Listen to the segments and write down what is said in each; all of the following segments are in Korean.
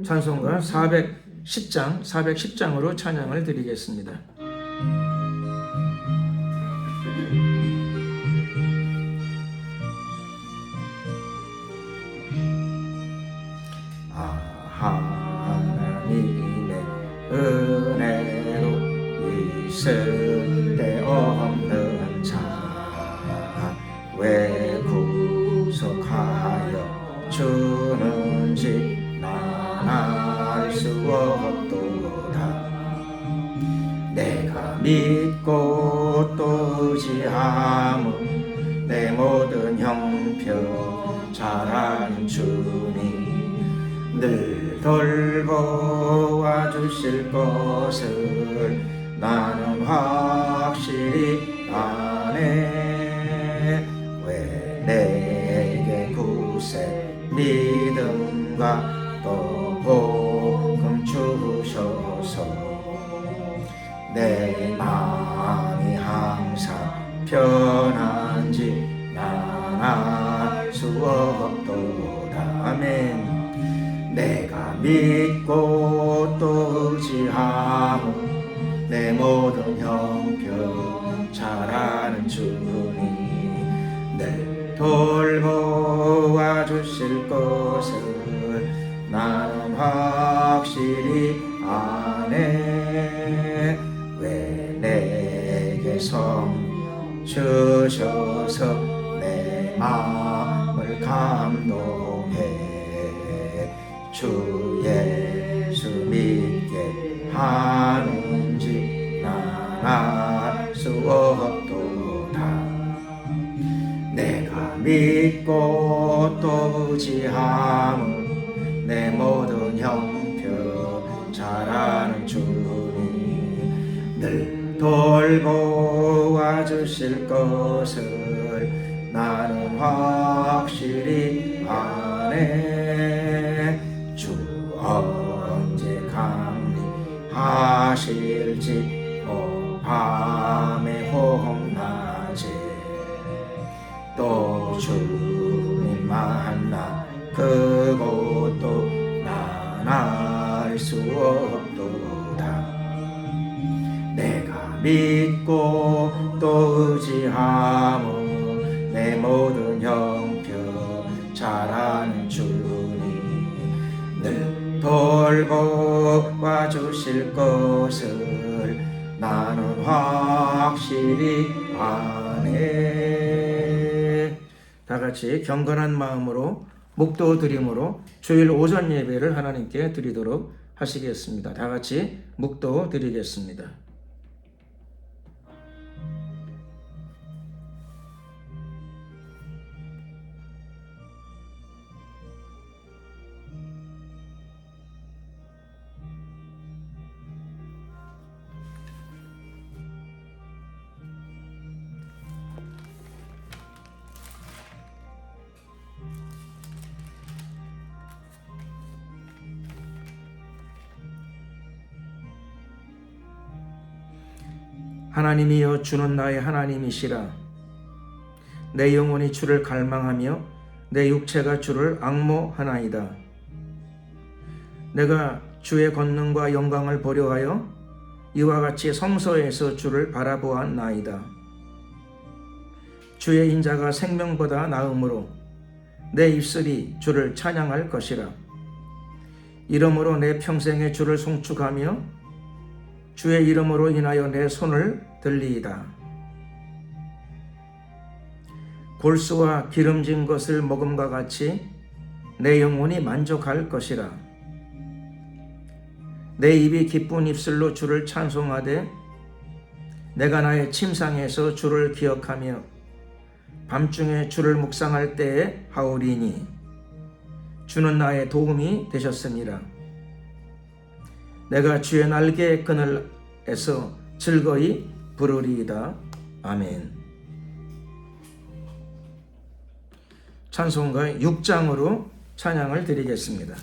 찬송가 410장으로 찬양을 드리겠습니다. 하나님의 은혜로 있을 데 없는 자 왜 구속하여 주는지 난 알 수 없도다. 내가 믿고 또 의지함은 내 모든 형편 잘 아는 주님 늘 돌보아 주실 것을 나는 확실히 아네. 왜 내게 구세 믿음과 또 복음 주셔서 내 마음이 항상 편한지 난 알 수 없도다. 아멘. 내가 믿고 또 의지함은 내 모든 형편 잘 아는 주님 늘 돌보아 주실 것을 나는 확실히 아네. 왜 내게 성령 주셔서 내 마음을 감동해 주 예수 믿게 하는지 난 알 수 없도다. 내가 믿고 또 의지함은 내 모든 형편 잘 아는 주님 늘 돌보아 주실 것을 나는 확실히 아네. 주 언제 강림하실지 밤에 홍낮에 또 주님 만나 그것도 난 알 수 없도다. 내가 믿고 또 의지함은 내 모든 형편 잘 아는 주님 늘 돌보아 주실 것을 나는 확실히 아네. 다 같이 경건한 마음으로 묵도 드림으로 주일 오전 예배를 하나님께 드리도록 하시겠습니다. 다 같이 묵도 드리겠습니다. 하나님이여 주는 나의 하나님이시라. 내 영혼이 주를 갈망하며 내 육체가 주를 앙모하나이다. 내가 주의 권능과 영광을 보려 하여 이와 같이 성소에서 주를 바라보았나이다. 주의 인자가 생명보다 나음으로 내 입술이 주를 찬양할 것이라. 이러므로 내 평생에 주를 송축하며 주의 이름으로 인하여 내 손을 들리이다. 골수와 기름진 것을 먹음과 같이 내 영혼이 만족할 것이라. 내 입이 기쁜 입술로 주를 찬송하되 내가 나의 침상에서 주를 기억하며 밤중에 주를 묵상할 때에 하오리니 주는 나의 도움이 되셨습니다. 내가 주의 날개 그늘에서 즐거이 부르리이다. 아멘. 찬송가 6장으로 찬양을 드리겠습니다.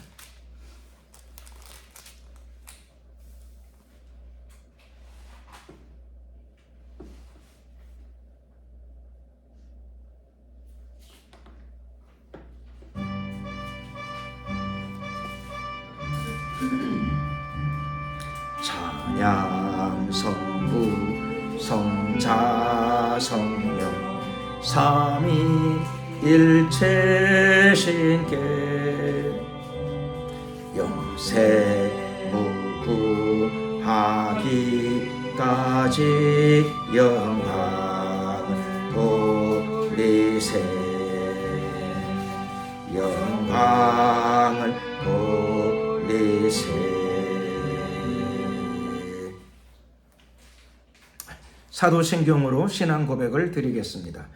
찬양 성부 성자 성령 삼위일체신께 영생 무궁하기까지 영광 돌리세 영광을 돌리세. 사도신경으로 신앙 고백을 드리겠습니다.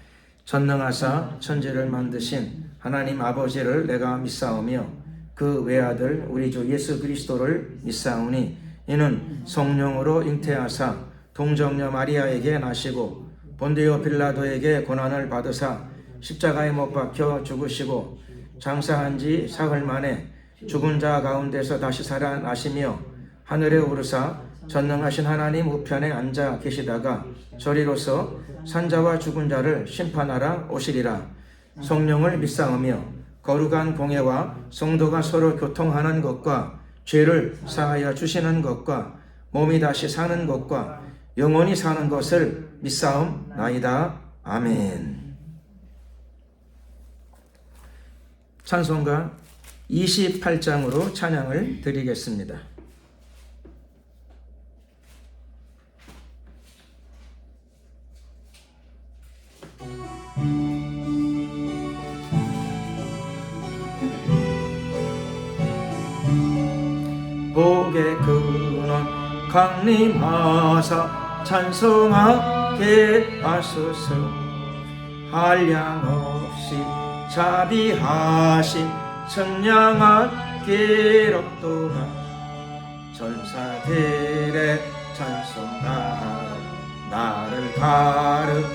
전능하사 천지를 만드신 하나님 아버지를 내가 믿사오며 그 외아들 우리 주 예수 그리스도를 믿사오니 이는 성령으로 잉태하사 동정녀 마리아에게 나시고 본디오 빌라도에게 고난을 받으사 십자가에 못 박혀 죽으시고 장사한 지 사흘 만에 죽은 자 가운데서 다시 살아나시며 하늘에 오르사 전능하신 하나님 우편에 앉아 계시다가 저리로서 산자와 죽은 자를 심판하러 오시리라. 성령을 믿사오며 거룩한 공예와 성도가 서로 교통하는 것과 죄를 사하여 주시는 것과 몸이 다시 사는 것과 영원히 사는 것을 믿사옵나이다. 아멘. 찬송가 28장으로 찬양을 드리겠습니다. 복의 근원 강림하사 찬송하게 하소서. 한량없이 자비하신 청량한 기록도가 전사들의 찬송가 나를 가르치소서.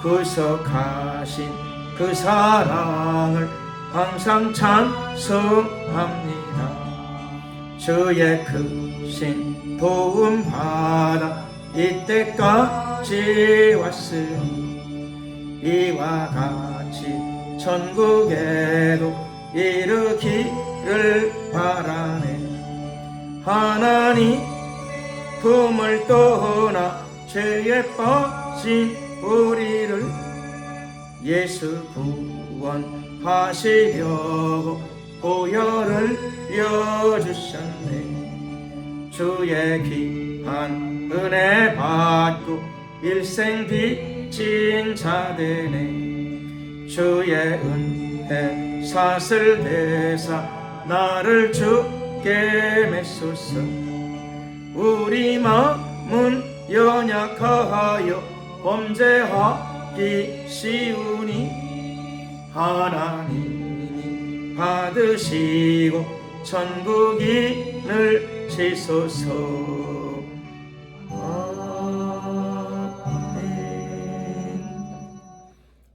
구속하신 그 사랑을 항상 찬송합니다. 주의 크신 도움 받아 이때까지 왔으니 이와 같이 천국에도 이르기를 바라네. 하나님 품을 떠나 죄에 빠진 우리를 예수 구원하시려고 보혈을 이어주셨네. 주의 귀한 은혜 받고 일생 빚진 자되네. 주의 은혜 사슬 대사 나를 주께 메소서. 우리 마음은 연약하여 범죄하기 쉬우니 하나님이 받으시고 천국인을 치소서. 아멘.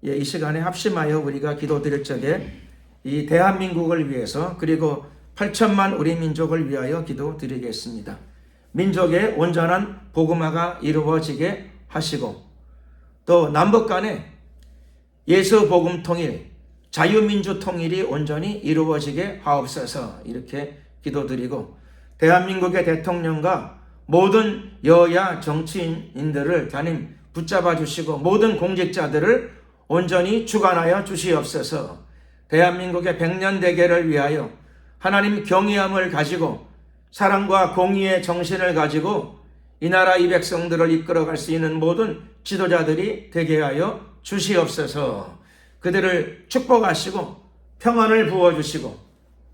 예, 이 시간에 합심하여 우리가 기도드릴 적에 이 대한민국을 위해서 그리고 8천만 우리 민족을 위하여 기도드리겠습니다. 민족의 온전한 복음화가 이루어지게 하시고 또 남북 간에 예수 복음 통일, 자유민주 통일이 온전히 이루어지게 하옵소서. 이렇게 기도드리고 대한민국의 대통령과 모든 여야 정치인들을 하나님 붙잡아 주시고 모든 공직자들을 온전히 주관하여 주시옵소서. 대한민국의 100년 대계를 위하여 하나님 경외함을 가지고 사랑과 공의의 정신을 가지고 이 나라 이 백성들을 이끌어갈 수 있는 모든 지도자들이 되게 하여 주시옵소서. 그들을 축복하시고 평안을 부어주시고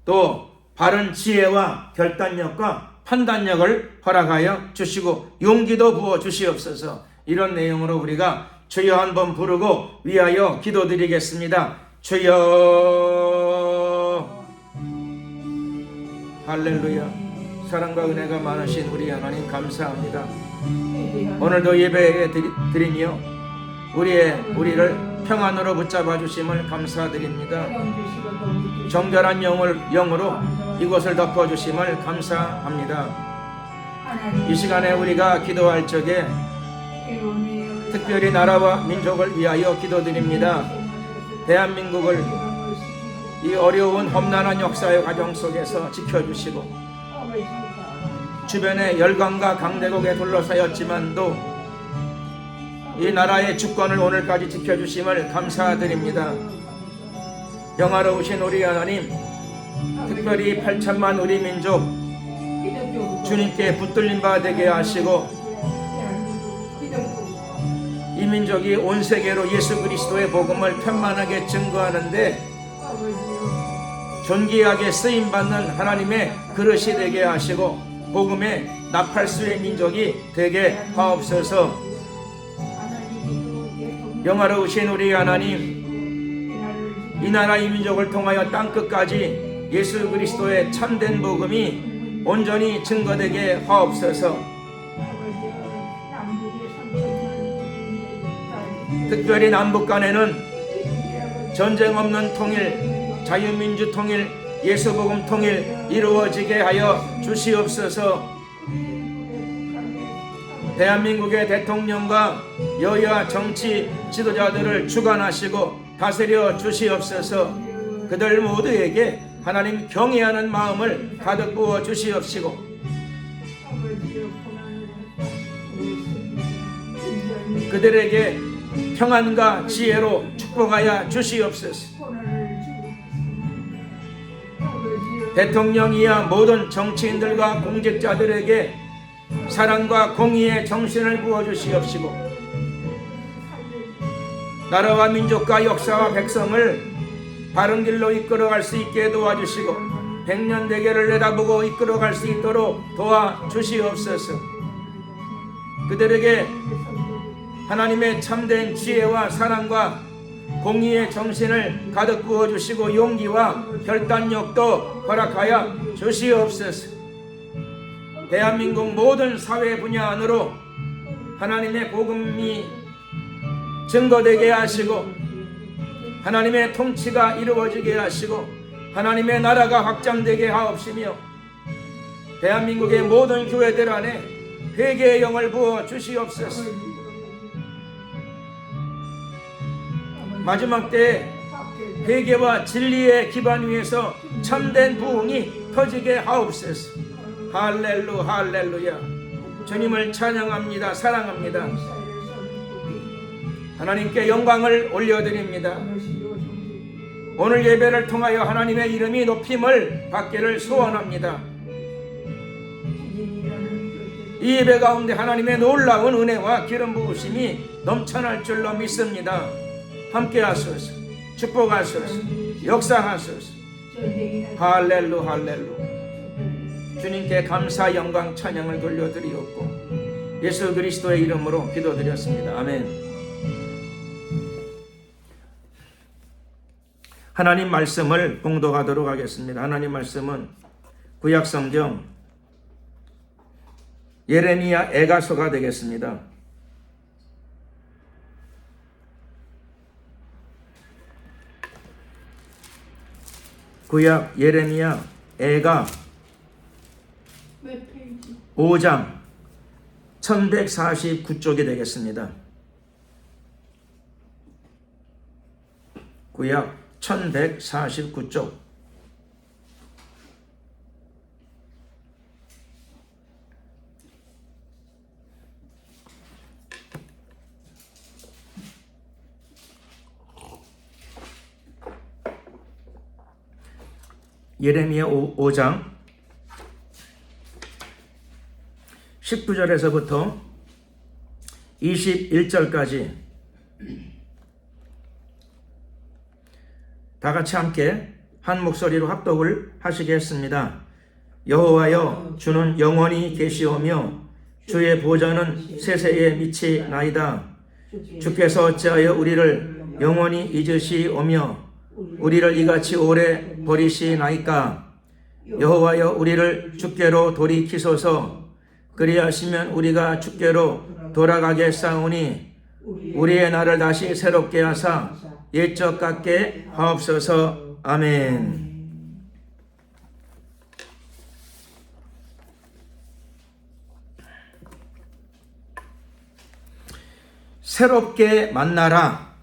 또 바른 지혜와 결단력과 판단력을 허락하여 주시고 용기도 부어 주시옵소서. 이런 내용으로 우리가 주여 한번 부르고 위하여 기도드리겠습니다. 주여. 할렐루야. 사랑과 은혜가 많으신 우리 하나님 감사합니다. 오늘도 예배에 드리며 우리를 평안으로 붙잡아 주심을 감사드립니다. 정결한 영으로 이곳을 덮어 주심을 감사합니다. 이 시간에 우리가 기도할 적에 특별히 나라와 민족을 위하여 기도드립니다. 대한민국을 이 어려운 험난한 역사의 과정 속에서 지켜주시고 주변에 열강과 강대국에 둘러싸였지만도 이 나라의 주권을 오늘까지 지켜주심을 감사드립니다. 영화로우신 우리 하나님, 특별히 8천만 우리 민족 주님께 붙들린 바 되게 하시고 이 민족이 온 세계로 예수 그리스도의 복음을 편만하게 증거하는데 존귀하게 쓰임받는 하나님의 그릇이 되게 하시고 복음의 나팔수의 민족이 되게 하옵소서. 영화로우신 우리 하나님, 이 나라 이 민족을 통하여 땅끝까지 예수 그리스도의 참된 복음이 온전히 증거되게 하옵소서. 특별히 남북 간에는 전쟁 없는 통일, 자유민주 통일, 예수복음 통일 이루어지게 하여 주시옵소서. 대한민국의 대통령과 여야 정치 지도자들을 주관하시고 다스려 주시옵소서. 그들 모두에게 하나님 경외하는 마음을 가득 부어 주시옵시고 그들에게 평안과 지혜로 축복하여 주시옵소서. 대통령 이하 모든 정치인들과 공직자들에게 사랑과 공의의 정신을 부어주시옵시고 나라와 민족과 역사와 백성을 바른 길로 이끌어갈 수 있게 도와주시고 백년 대계를 내다보고 이끌어갈 수 있도록 도와주시옵소서. 그들에게 하나님의 참된 지혜와 사랑과 공의의 정신을 가득 부어주시고 용기와 결단력도 허락하여 주시옵소서. 대한민국 모든 사회 분야 안으로 하나님의 복음이 증거되게 하시고 하나님의 통치가 이루어지게 하시고 하나님의 나라가 확장되게 하옵시며 대한민국의 모든 교회들 안에 회개의 영을 부어 주시옵소서. 마지막 때에 회개와 진리의 기반 위에서 참된 부흥이 터지게 하옵소서. 할렐루야. 주님을 찬양합니다. 사랑합니다. 하나님께 영광을 올려드립니다. 오늘 예배를 통하여 하나님의 이름이 높임을 받기를 소원합니다. 이 예배 가운데 하나님의 놀라운 은혜와 기름 부으심이 넘쳐날 줄로 믿습니다. 함께 하소서. 축복하소서. 역사하소서. 할렐루. 주님께 감사 영광 찬양을 돌려드리옵고 예수 그리스도의 이름으로 기도드렸습니다. 아멘. 하나님 말씀을 봉독하도록 하겠습니다. 하나님 말씀은 구약성경 예레미야 애가서가 되겠습니다. 구약 예레미야 애가 5장 1149쪽이 되겠습니다. 구약 1149쪽. 예레미야 5장 19절에서부터 21절까지 다 같이 함께 한 목소리로 합독을 하시겠습니다. 여호와여, 주는 영원히 계시오며 주의 보좌는 세세에 미치나이다. 주께서 어찌하여 우리를 영원히 잊으시오며 우리를 이같이 오래 버리시나이까. 여호와여, 우리를 주께로 돌이키소서. 그리하시면 우리가 주께로 돌아가겠사오니 우리의 날을 다시 새롭게 하사 옛적 같게 하옵소서. 아멘. 새롭게 만나라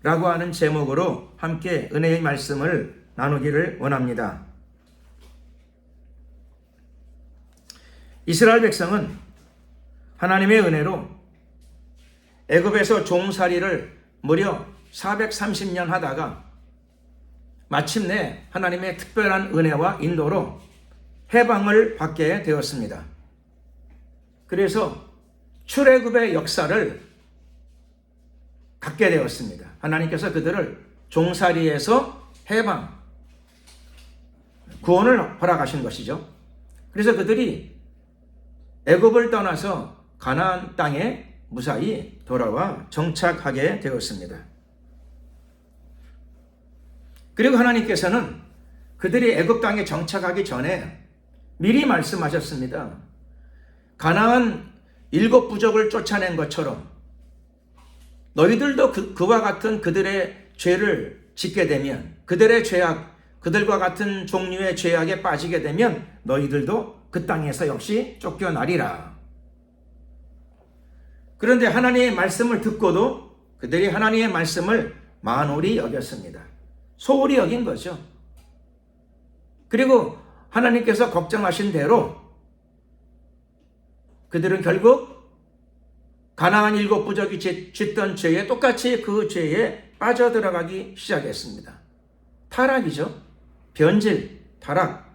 라고 하는 제목으로 함께 은혜의 말씀을 나누기를 원합니다. 이스라엘 백성은 하나님의 은혜로 애굽에서 종살이를 무려 430년 하다가 마침내 하나님의 특별한 은혜와 인도로 해방을 받게 되었습니다. 그래서 출애굽의 역사를 갖게 되었습니다. 하나님께서 그들을 종살이에서 해방, 구원을 허락하신 것이죠. 그래서 그들이 애굽을 떠나서 가나안 땅에 무사히 돌아와 정착하게 되었습니다. 그리고 하나님께서는 그들이 애굽 땅에 정착하기 전에 미리 말씀하셨습니다. 가나안 7 부족을 쫓아낸 것처럼 너희들도 그와 같은 그들의 죄를 짓게 되면, 그들의 죄악, 그들과 같은 종류의 죄악에 빠지게 되면 너희들도 그 땅에서 역시 쫓겨나리라. 그런데 하나님의 말씀을 듣고도 그들이 하나님의 말씀을 만홀히 여겼습니다. 소홀히 여긴 거죠. 그리고 하나님께서 걱정하신 대로 그들은 결국 가나안 7 부족이 짓던 죄에 똑같이 그 죄에 빠져들어가기 시작했습니다. 타락이죠. 변질, 타락.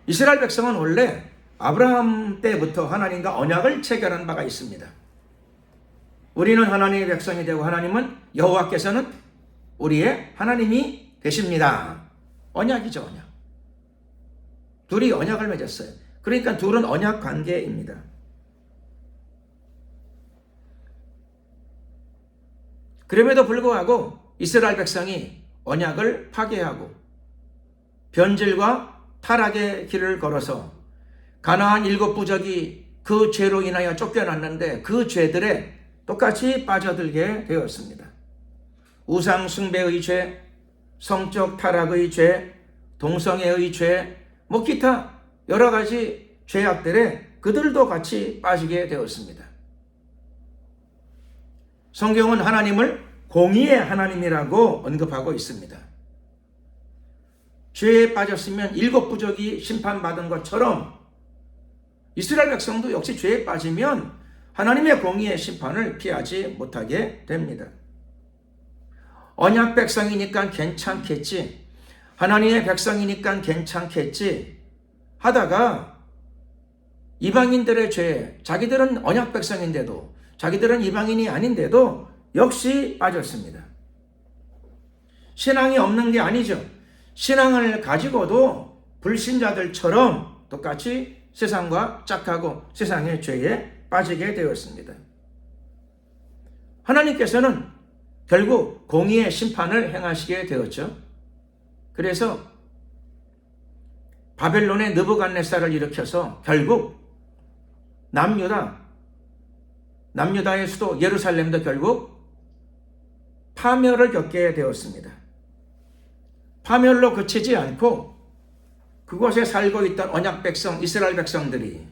이스라엘 백성은 원래 아브라함 때부터 하나님과 언약을 체결한 바가 있습니다. 우리는 하나님의 백성이 되고 하나님은 여호와께서는 우리의 하나님이 되십니다. 언약이죠, 언약. 둘이 언약을 맺었어요. 그러니까 둘은 언약 관계입니다. 그럼에도 불구하고 이스라엘 백성이 언약을 파괴하고 변질과 타락의 길을 걸어서 가나안 7 부족이 그 죄로 인하여 쫓겨났는데 그 죄들에 똑같이 빠져들게 되었습니다. 우상 숭배의 죄, 성적 타락의 죄, 동성애의 죄, 기타 여러 가지 죄악들에 그들도 같이 빠지게 되었습니다. 성경은 하나님을 공의의 하나님이라고 언급하고 있습니다. 죄에 빠졌으면 7 부족이 심판받은 것처럼 이스라엘 백성도 역시 죄에 빠지면 하나님의 공의의 심판을 피하지 못하게 됩니다. 언약 백성이니까 괜찮겠지, 하나님의 백성이니까 괜찮겠지 하다가 이방인들의 죄에 자기들은 언약 백성인데도, 자기들은 이방인이 아닌데도 역시 빠졌습니다. 신앙이 없는 게 아니죠. 신앙을 가지고도 불신자들처럼 똑같이 세상과 짝하고 세상의 죄에 빠지게 되었습니다. 하나님께서는 결국 공의의 심판을 행하시게 되었죠. 그래서 바벨론의 느부갓네살을 일으켜서 결국 남유다의 수도 예루살렘도 결국 파멸을 겪게 되었습니다. 파멸로 그치지 않고 그곳에 살고 있던 언약 백성, 이스라엘 백성들이,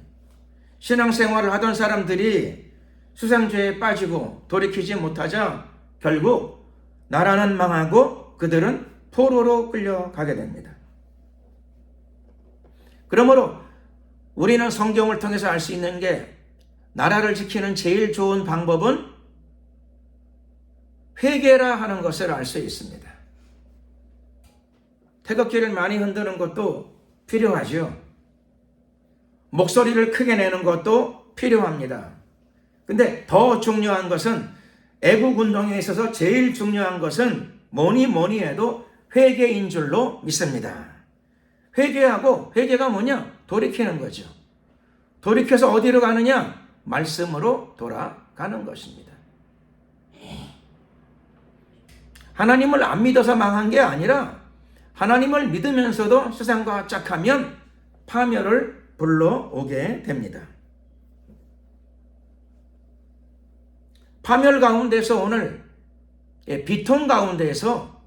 신앙생활을 하던 사람들이 수상죄에 빠지고 돌이키지 못하자 결국 나라는 망하고 그들은 포로로 끌려가게 됩니다. 그러므로 우리는 성경을 통해서 알 수 있는 게, 나라를 지키는 제일 좋은 방법은 회개라 하는 것을 알 수 있습니다. 태극기를 많이 흔드는 것도 필요하죠. 목소리를 크게 내는 것도 필요합니다. 근데 더 중요한 것은, 애국운동에 있어서 제일 중요한 것은 뭐니 해도 회개인 줄로 믿습니다. 회개가 뭐냐? 돌이키는 거죠. 돌이켜서 어디로 가느냐? 말씀으로 돌아가는 것입니다. 하나님을 안 믿어서 망한 게 아니라 하나님을 믿으면서도 세상과 짝하면 파멸을 불러오게 됩니다. 파멸 가운데서 오늘 비통 가운데에서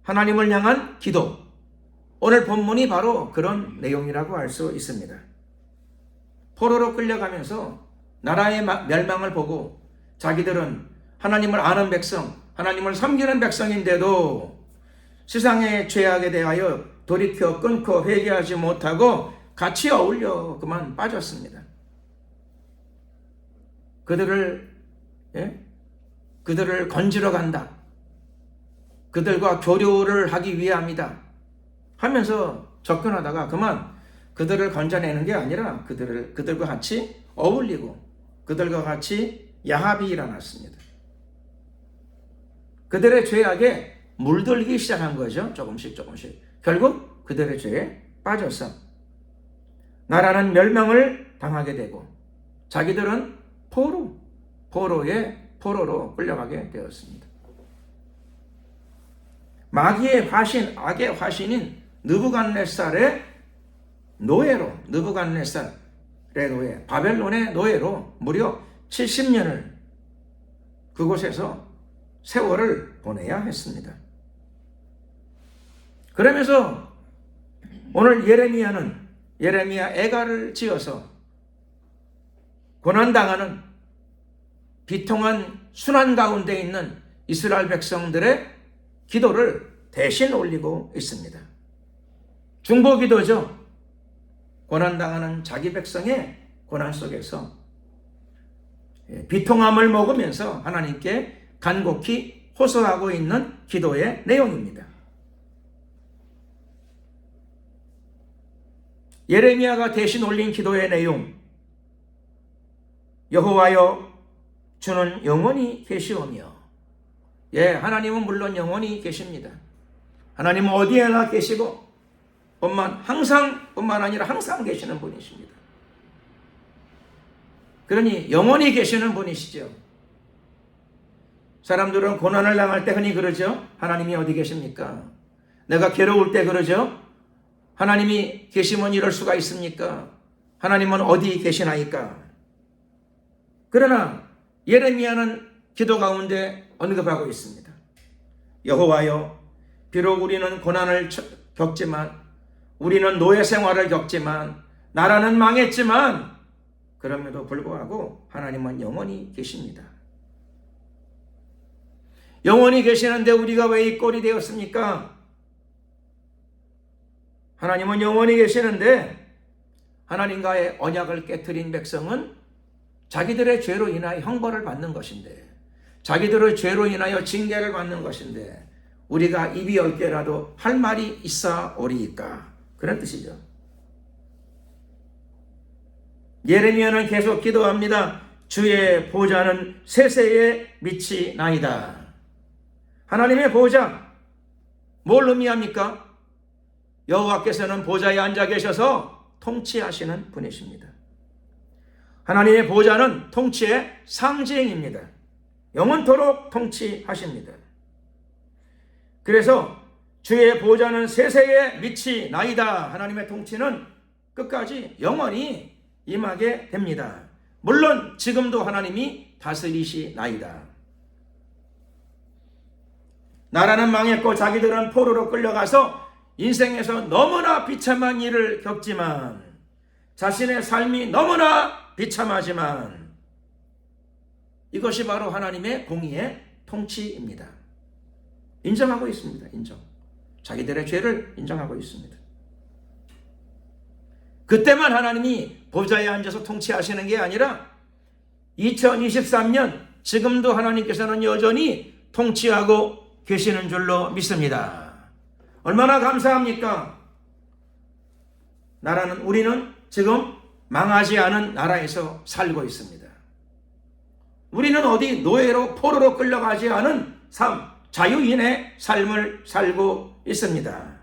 하나님을 향한 기도, 오늘 본문이 바로 그런 내용이라고 할 수 있습니다. 포로로 끌려가면서 나라의 멸망을 보고 자기들은 하나님을 아는 백성, 하나님을 섬기는 백성인데도 세상의 죄악에 대하여 돌이켜 끊고 회개하지 못하고 같이 어울려 그만 빠졌습니다. 그들을 건지러 간다. 그들과 교류를 하기 위함이다. 하면서 접근하다가 그만 그들을 건져내는 게 아니라 그들과 같이 어울리고 그들과 같이 야합이 일어났습니다. 그들의 죄악에 물들기 시작한 거죠. 조금씩. 결국 그들의 죄에 빠져서 나라는 멸망을 당하게 되고 자기들은 포로로 끌려가게 되었습니다. 마귀의 화신, 악의 화신인 느부갓네살의 노예로, 바벨론의 노예로 무려 70년을 그곳에서 세월을 보내야 했습니다. 그러면서 오늘 예레미야 애가를 지어서 고난당하는 비통한 순환 가운데 있는 이스라엘 백성들의 기도를 대신 올리고 있습니다. 중보기도죠. 고난당하는 자기 백성의 고난 속에서 비통함을 먹으면서 하나님께 간곡히 호소하고 있는 기도의 내용입니다. 예레미야가 대신 올린 기도의 내용, 여호와여 주는 영원히 계시오며, 하나님은 물론 영원히 계십니다. 하나님은 어디에나 계시고 뿐만 아니라 항상 계시는 분이십니다. 그러니 영원히 계시는 분이시죠. 사람들은 고난을 당할 때 흔히 그러죠. 하나님이 어디 계십니까? 내가 괴로울 때 그러죠. 하나님이 계시면 이럴 수가 있습니까? 하나님은 어디 계시나이까? 그러나 예레미야는 기도 가운데 언급하고 있습니다. 여호와여, 비록 우리는 고난을 겪지만, 우리는 노예 생활을 겪지만, 나라는 망했지만, 그럼에도 불구하고 하나님은 영원히 계십니다. 영원히 계시는데 우리가 왜 이 꼴이 되었습니까? 하나님은 영원히 계시는데 하나님과의 언약을 깨트린 백성은 자기들의 죄로 인하여 형벌을 받는 것인데, 자기들의 죄로 인하여 징계를 받는 것인데 우리가 입이 10개라도 할 말이 있사오리이까? 그런 뜻이죠. 예레미야는 계속 기도합니다. 주의 보좌는 세세에 미치나이다. 하나님의 보좌, 뭘 의미합니까? 여호와께서는 보좌에 앉아 계셔서 통치하시는 분이십니다. 하나님의 보좌는 통치의 상징입니다. 영원토록 통치하십니다. 그래서 주의 보좌는 세세에 미치나이다. 하나님의 통치는 끝까지 영원히 임하게 됩니다. 물론 지금도 하나님이 다스리시나이다. 나라는 망했고 자기들은 포로로 끌려가서 인생에서 너무나 비참한 일을 겪지만, 자신의 삶이 너무나 비참하지만 이것이 바로 하나님의 공의의 통치입니다. 인정하고 있습니다. 자기들의 죄를 인정하고 있습니다. 그때만 하나님이 보좌에 앉아서 통치하시는 게 아니라 2023년 지금도 하나님께서는 여전히 통치하고 계시는 줄로 믿습니다. 얼마나 감사합니까? 우리는 지금 망하지 않은 나라에서 살고 있습니다. 우리는 어디 노예로 포로로 끌려가지 않은 삶, 자유인의 삶을 살고 있습니다.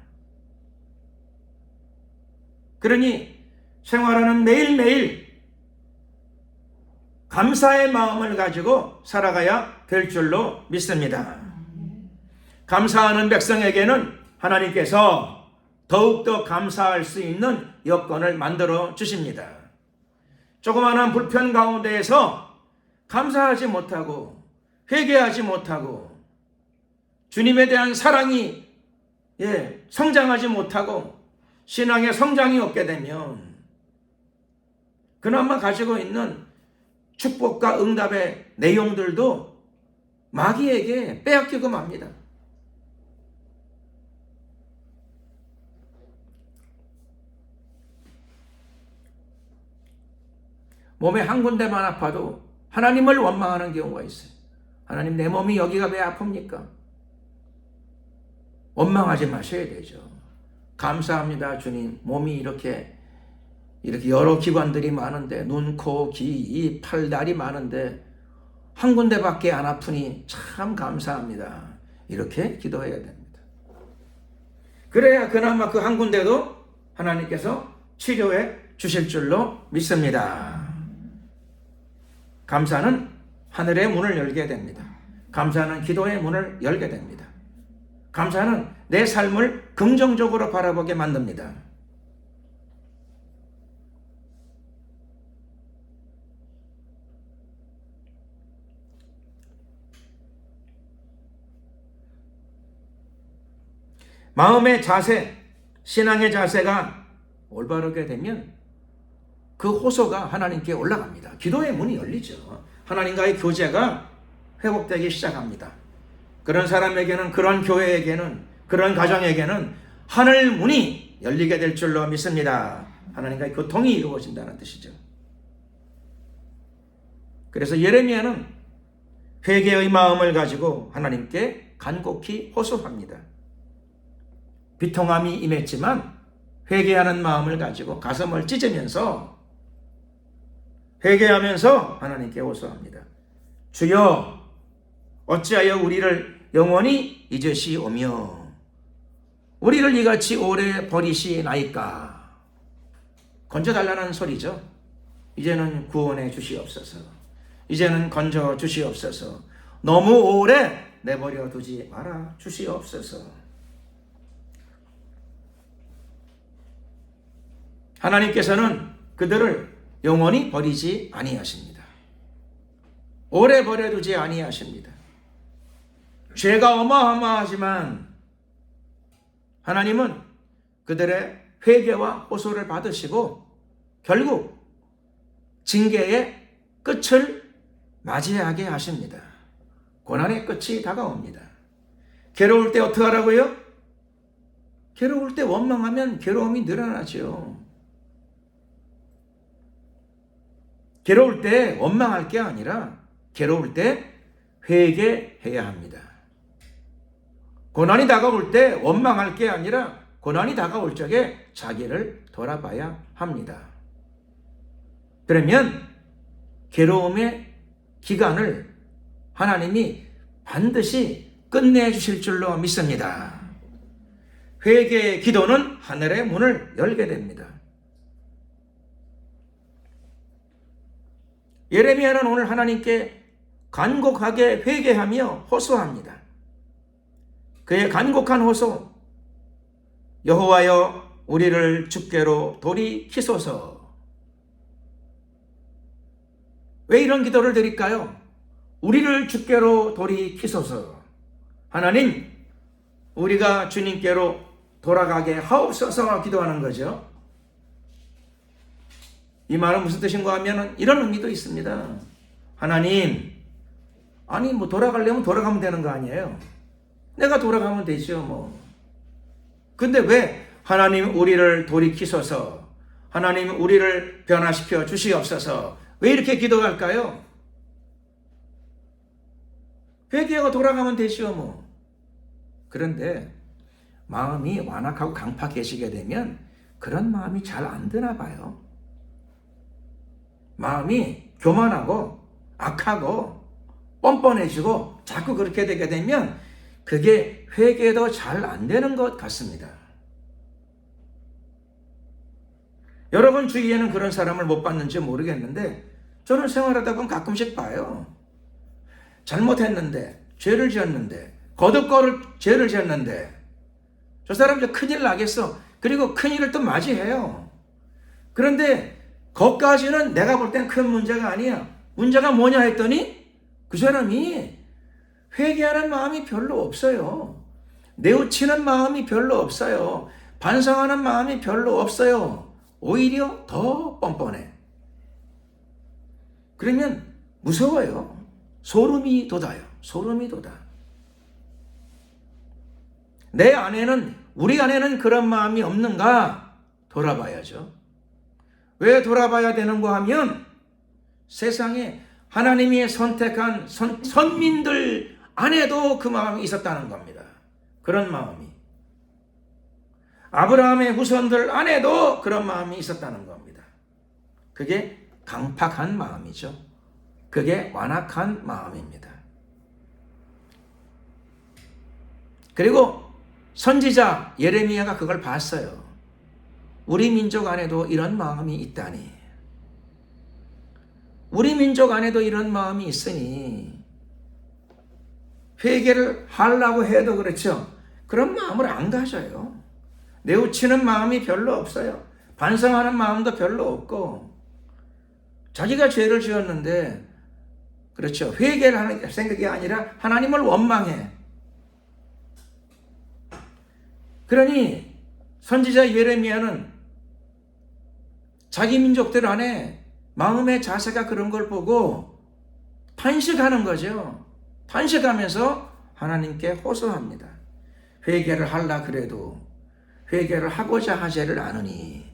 그러니 생활하는 매일매일 감사의 마음을 가지고 살아가야 될 줄로 믿습니다. 감사하는 백성에게는 하나님께서 더욱더 감사할 수 있는 여건을 만들어 주십니다. 조그마한 불편 가운데에서 감사하지 못하고 회개하지 못하고 주님에 대한 사랑이 성장하지 못하고 신앙의 성장이 없게 되면 그나마 가지고 있는 축복과 응답의 내용들도 마귀에게 빼앗기고 맙니다. 몸에 한 군데만 아파도 하나님을 원망하는 경우가 있어요. 하나님, 내 몸이 여기가 왜 아픕니까? 원망하지 마셔야 되죠. 감사합니다, 주님. 몸이 이렇게 여러 기관들이 많은데, 눈, 코, 귀, 입, 팔, 다리 많은데 한 군데밖에 안 아프니 참 감사합니다. 이렇게 기도해야 됩니다. 그래야 그나마 그 한 군데도 하나님께서 치료해 주실 줄로 믿습니다. 감사는 하늘의 문을 열게 됩니다. 감사는 기도의 문을 열게 됩니다. 감사는 내 삶을 긍정적으로 바라보게 만듭니다. 마음의 자세, 신앙의 자세가 올바르게 되면 그 호소가 하나님께 올라갑니다. 기도의 문이 열리죠. 하나님과의 교제가 회복되기 시작합니다. 그런 사람에게는, 그런 교회에게는, 그런 가정에게는 하늘 문이 열리게 될 줄로 믿습니다. 하나님과의 교통이 이루어진다는 뜻이죠. 그래서 예레미야는 회개의 마음을 가지고 하나님께 간곡히 호소합니다. 비통함이 임했지만 회개하는 마음을 가지고 가슴을 찢으면서 회개하면서 하나님께 호소합니다. 주여, 어찌하여 우리를 영원히 잊으시오며 우리를 이같이 오래 버리시나이까. 건져달라는 소리죠. 이제는 구원해 주시옵소서. 이제는 건져 주시옵소서. 너무 오래 내버려 두지 말아 주시옵소서. 하나님께서는 그들을 영원히 버리지 아니하십니다. 오래 버려두지 아니하십니다. 죄가 어마어마하지만 하나님은 그들의 회개와 호소를 받으시고 결국 징계의 끝을 맞이하게 하십니다. 고난의 끝이 다가옵니다. 괴로울 때 어떻게 하라고요? 괴로울 때 원망하면 괴로움이 늘어나죠. 괴로울 때 원망할 게 아니라 괴로울 때 회개해야 합니다. 고난이 다가올 때 원망할 게 아니라 고난이 다가올 적에 자기를 돌아봐야 합니다. 그러면 괴로움의 기간을 하나님이 반드시 끝내주실 줄로 믿습니다. 회개의 기도는 하늘의 문을 열게 됩니다. 예레미야는 오늘 하나님께 간곡하게 회개하며 호소합니다. 그의 간곡한 호소, 여호와여 우리를 주께로 돌이키소서. 왜 이런 기도를 드릴까요? 우리를 주께로 돌이키소서. 하나님, 우리가 주님께로 돌아가게 하옵소서 기도하는 거죠. 이 말은 무슨 뜻인가 하면 이런 의미도 있습니다. 하나님, 아니 뭐 돌아가려면 돌아가면 되는 거 아니에요? 내가 돌아가면 되죠. 근데 왜 하나님 우리를 돌이키소서, 하나님 우리를 변화시켜 주시옵소서, 왜 이렇게 기도할까요? 회개하고 돌아가면 되죠. 그런데 마음이 완악하고 강팍해지게 되면 그런 마음이 잘 안 드나 봐요. 마음이 교만하고 악하고 뻔뻔해지고 자꾸 그렇게 되게 되면 그게 회개도 잘 안 되는 것 같습니다. 여러분 주위에는 그런 사람을 못 봤는지 모르겠는데 저는 생활하다 보면 가끔씩 봐요. 잘못했는데, 죄를 지었는데, 거듭거를 죄를 지었는데 저 사람 이제 큰일 나겠어. 그리고 큰일을 또 맞이해요. 그런데 거기까지는 내가 볼 땐 큰 문제가 아니야. 문제가 뭐냐 했더니 그 사람이 회개하는 마음이 별로 없어요. 뉘우치는 마음이 별로 없어요. 반성하는 마음이 별로 없어요. 오히려 더 뻔뻔해. 그러면 무서워요. 소름이 돋아요. 소름이 돋아. 내 안에는, 우리 안에는 그런 마음이 없는가 돌아봐야죠. 왜 돌아봐야 되는가 하면 세상에 하나님이 선택한 선민들 안에도 그 마음이 있었다는 겁니다. 그런 마음이. 아브라함의 후손들 안에도 그런 마음이 있었다는 겁니다. 그게 강팍한 마음이죠. 그게 완악한 마음입니다. 그리고 선지자 예레미야가 그걸 봤어요. 우리 민족 안에도 이런 마음이 있다니. 우리 민족 안에도 이런 마음이 있으니 회개를 하려고 해도 그렇죠. 그런 마음을 안 가져요. 뇌우치는 마음이 별로 없어요. 반성하는 마음도 별로 없고 자기가 죄를 지었는데 그렇죠. 회개를 하는 생각이 아니라 하나님을 원망해. 그러니 선지자 예레미야는 자기 민족들 안에 마음의 자세가 그런 걸 보고 탄식하는 거죠. 탄식하면서 하나님께 호소합니다. 회개를 하려 그래도 회개를 하고자 하지를 않으니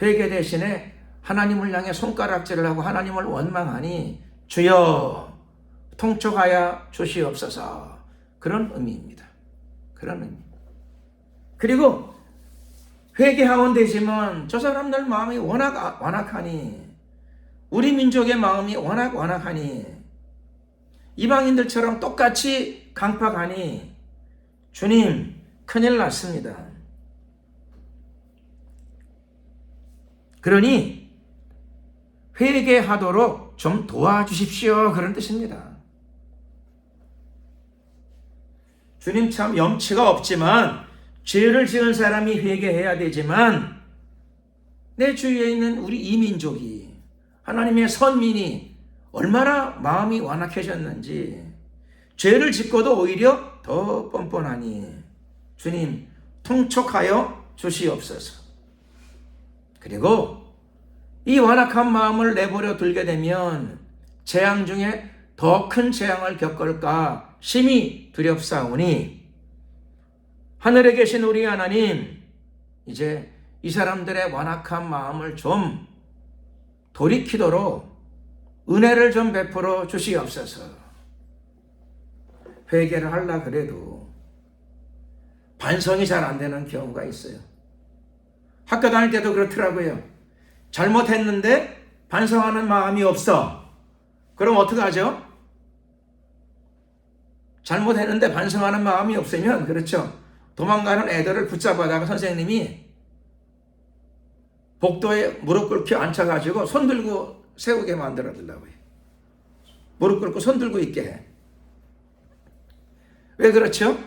회개 대신에 하나님을 향해 손가락질을 하고 하나님을 원망하니 주여 통촉하여 주시옵소서. 그런 의미입니다. 그런 의미. 그리고 회개하면 되지만 저 사람들 마음이 워낙 완악하니 우리 민족의 마음이 워낙 완악하니 이방인들처럼 똑같이 강팍하니 주님 큰일 났습니다. 그러니 회개하도록 좀 도와주십시오. 그런 뜻입니다. 주님 참 염치가 없지만 죄를 지은 사람이 회개해야 되지만 내 주위에 있는 우리 이민족이 하나님의 선민이 얼마나 마음이 완악해졌는지 죄를 짓고도 오히려 더 뻔뻔하니 주님 통촉하여 주시옵소서. 그리고 이 완악한 마음을 내버려 두게 되면 재앙 중에 더 큰 재앙을 겪을까 심히 두렵사오니 하늘에 계신 우리 하나님 이제 이 사람들의 완악한 마음을 좀 돌이키도록 은혜를 좀 베풀어 주시옵소서. 회개를 하려 그래도 반성이 잘 안 되는 경우가 있어요. 학교 다닐 때도 그렇더라고요. 잘못했는데 반성하는 마음이 없어. 그럼 어떡하죠? 잘못했는데 반성하는 마음이 없으면 그렇죠. 도망가는 애들을 붙잡아다가 선생님이 복도에 무릎 꿇게 앉혀가지고 손 들고 세우게 만들어달라고 해요. 무릎 꿇고 손 들고 있게 해. 왜 그렇죠?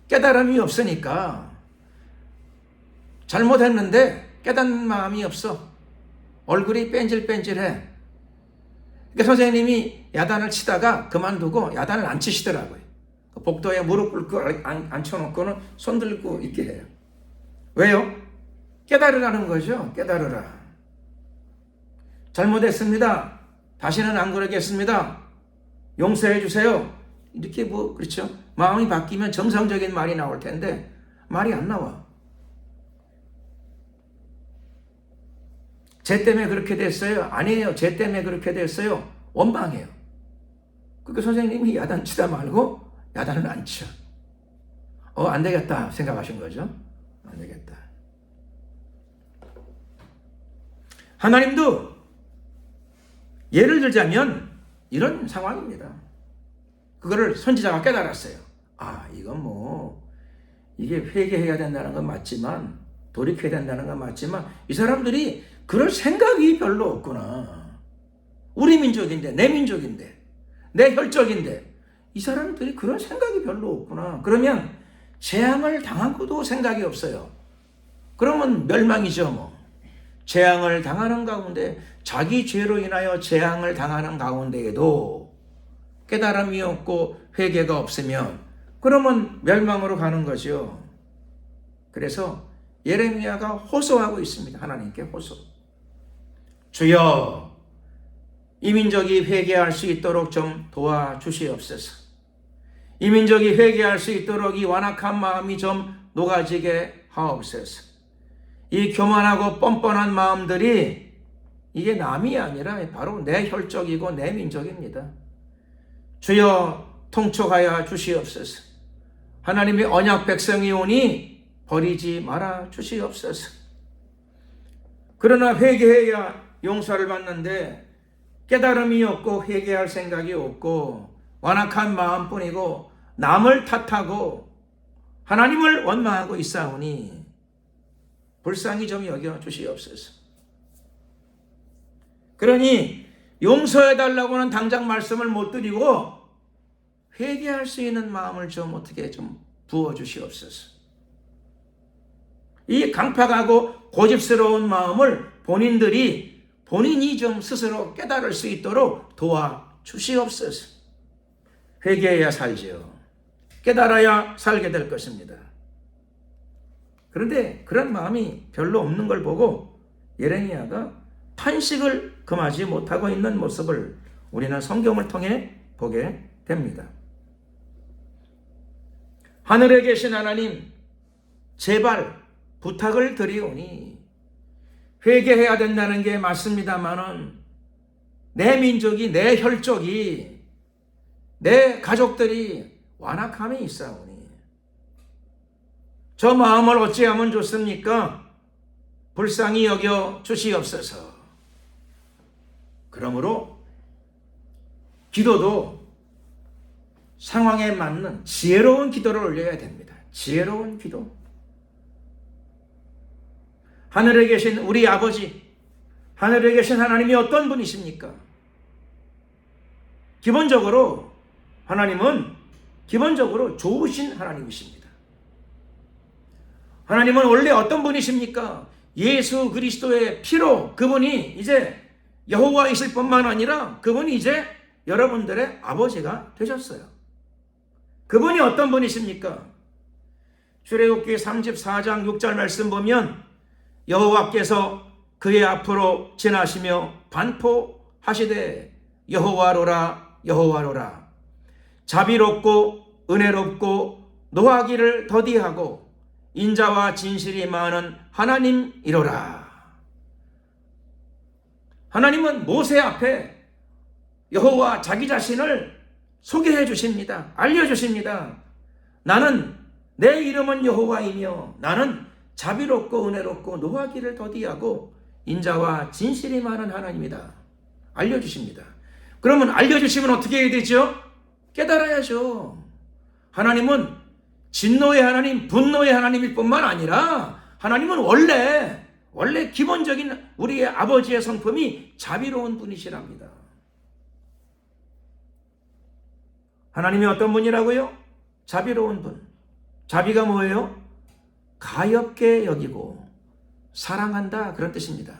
깨달음이 없으니까. 잘못했는데 깨닫는 마음이 없어. 얼굴이 뺀질뺀질해. 그러니까 선생님이 야단을 치다가 그만두고 야단을 안 치시더라고요. 복도에 무릎 꿇고 앉혀놓고는 손 들고 있게 해요. 왜요? 깨달으라는 거죠. 깨달으라. 잘못했습니다. 다시는 안 그러겠습니다. 용서해 주세요. 이렇게 그렇죠. 마음이 바뀌면 정상적인 말이 나올 텐데 말이 안 나와. 쟤 때문에 그렇게 됐어요. 아니에요. 쟤 때문에 그렇게 됐어요. 원망해요. 그러니까 선생님이 야단 치다 말고 야단을 안 쳐. 안 되겠다 생각하신 거죠. 안 되겠다. 하나님도 예를 들자면 이런 상황입니다. 그거를 선지자가 깨달았어요. 이건 이게 회개해야 된다는 건 맞지만 돌이켜야 된다는 건 맞지만 이 사람들이 그럴 생각이 별로 없구나. 우리 민족인데 내 민족인데 내 혈족인데 이 사람들이 그런 생각이 별로 없구나. 그러면 재앙을 당하고도 생각이 없어요. 그러면 멸망이죠. 재앙을 당하는 가운데 자기 죄로 인하여 재앙을 당하는 가운데에도 깨달음이 없고 회개가 없으면 그러면 멸망으로 가는 거죠. 그래서 예레미야가 호소하고 있습니다. 하나님께 호소. 주여 이 민족이 회개할 수 있도록 좀 도와주시옵소서. 이 민족이 회개할 수 있도록 이 완악한 마음이 좀 녹아지게 하옵소서. 이 교만하고 뻔뻔한 마음들이 이게 남이 아니라 바로 내 혈족이고 내 민족입니다. 주여 통촉하여 주시옵소서. 하나님의 언약 백성이 오니 버리지 말아 주시옵소서. 그러나 회개해야 용서를 받는데 깨달음이 없고 회개할 생각이 없고 완악한 마음뿐이고 남을 탓하고 하나님을 원망하고 있사오니 불쌍히 좀 여겨 주시옵소서. 그러니 용서해달라고는 당장 말씀을 못 드리고 회개할 수 있는 마음을 좀 어떻게 좀 부어주시옵소서. 이 강팍하고 고집스러운 마음을 본인이 좀 스스로 깨달을 수 있도록 도와주시옵소서. 회개해야 살지요. 깨달아야 살게 될 것입니다. 그런데 그런 마음이 별로 없는 걸 보고 예레미야가 탄식을 금하지 못하고 있는 모습을 우리는 성경을 통해 보게 됩니다. 하늘에 계신 하나님, 제발 부탁을 드리오니 회개해야 된다는 게 맞습니다만은 내 민족이, 내 혈족이, 내 가족들이 완악함이 있사오니 저 마음을 어찌하면 좋습니까? 불쌍히 여겨 주시옵소서. 그러므로 기도도 상황에 맞는 지혜로운 기도를 올려야 됩니다. 지혜로운 기도. 하늘에 계신 우리 아버지, 하늘에 계신 하나님이 어떤 분이십니까? 하나님은 기본적으로 좋으신 하나님이십니다. 하나님은 원래 어떤 분이십니까? 예수 그리스도의 피로 그분이 이제 여호와이실 뿐만 아니라 그분이 이제 여러분들의 아버지가 되셨어요. 그분이 어떤 분이십니까? 출애굽기 34장 6절 말씀 보면 여호와께서 그의 앞으로 지나시며 반포하시되 여호와로라 여호와로라 자비롭고 은혜롭고 노하기를 더디하고 인자와 진실이 많은 하나님이로라. 하나님은 모세 앞에 여호와 자기 자신을 소개해 주십니다. 알려주십니다. 내 이름은 여호와이며 나는 자비롭고 은혜롭고 노하기를 더디하고 인자와 진실이 많은 하나님이다. 알려주십니다. 그러면 알려주시면 어떻게 해야 되죠? 깨달아야죠. 하나님은 진노의 하나님, 분노의 하나님일 뿐만 아니라 하나님은 원래 기본적인 우리의 아버지의 성품이 자비로운 분이시랍니다. 하나님이 어떤 분이라고요? 자비로운 분. 자비가 뭐예요? 가엾게 여기고 사랑한다, 그런 뜻입니다.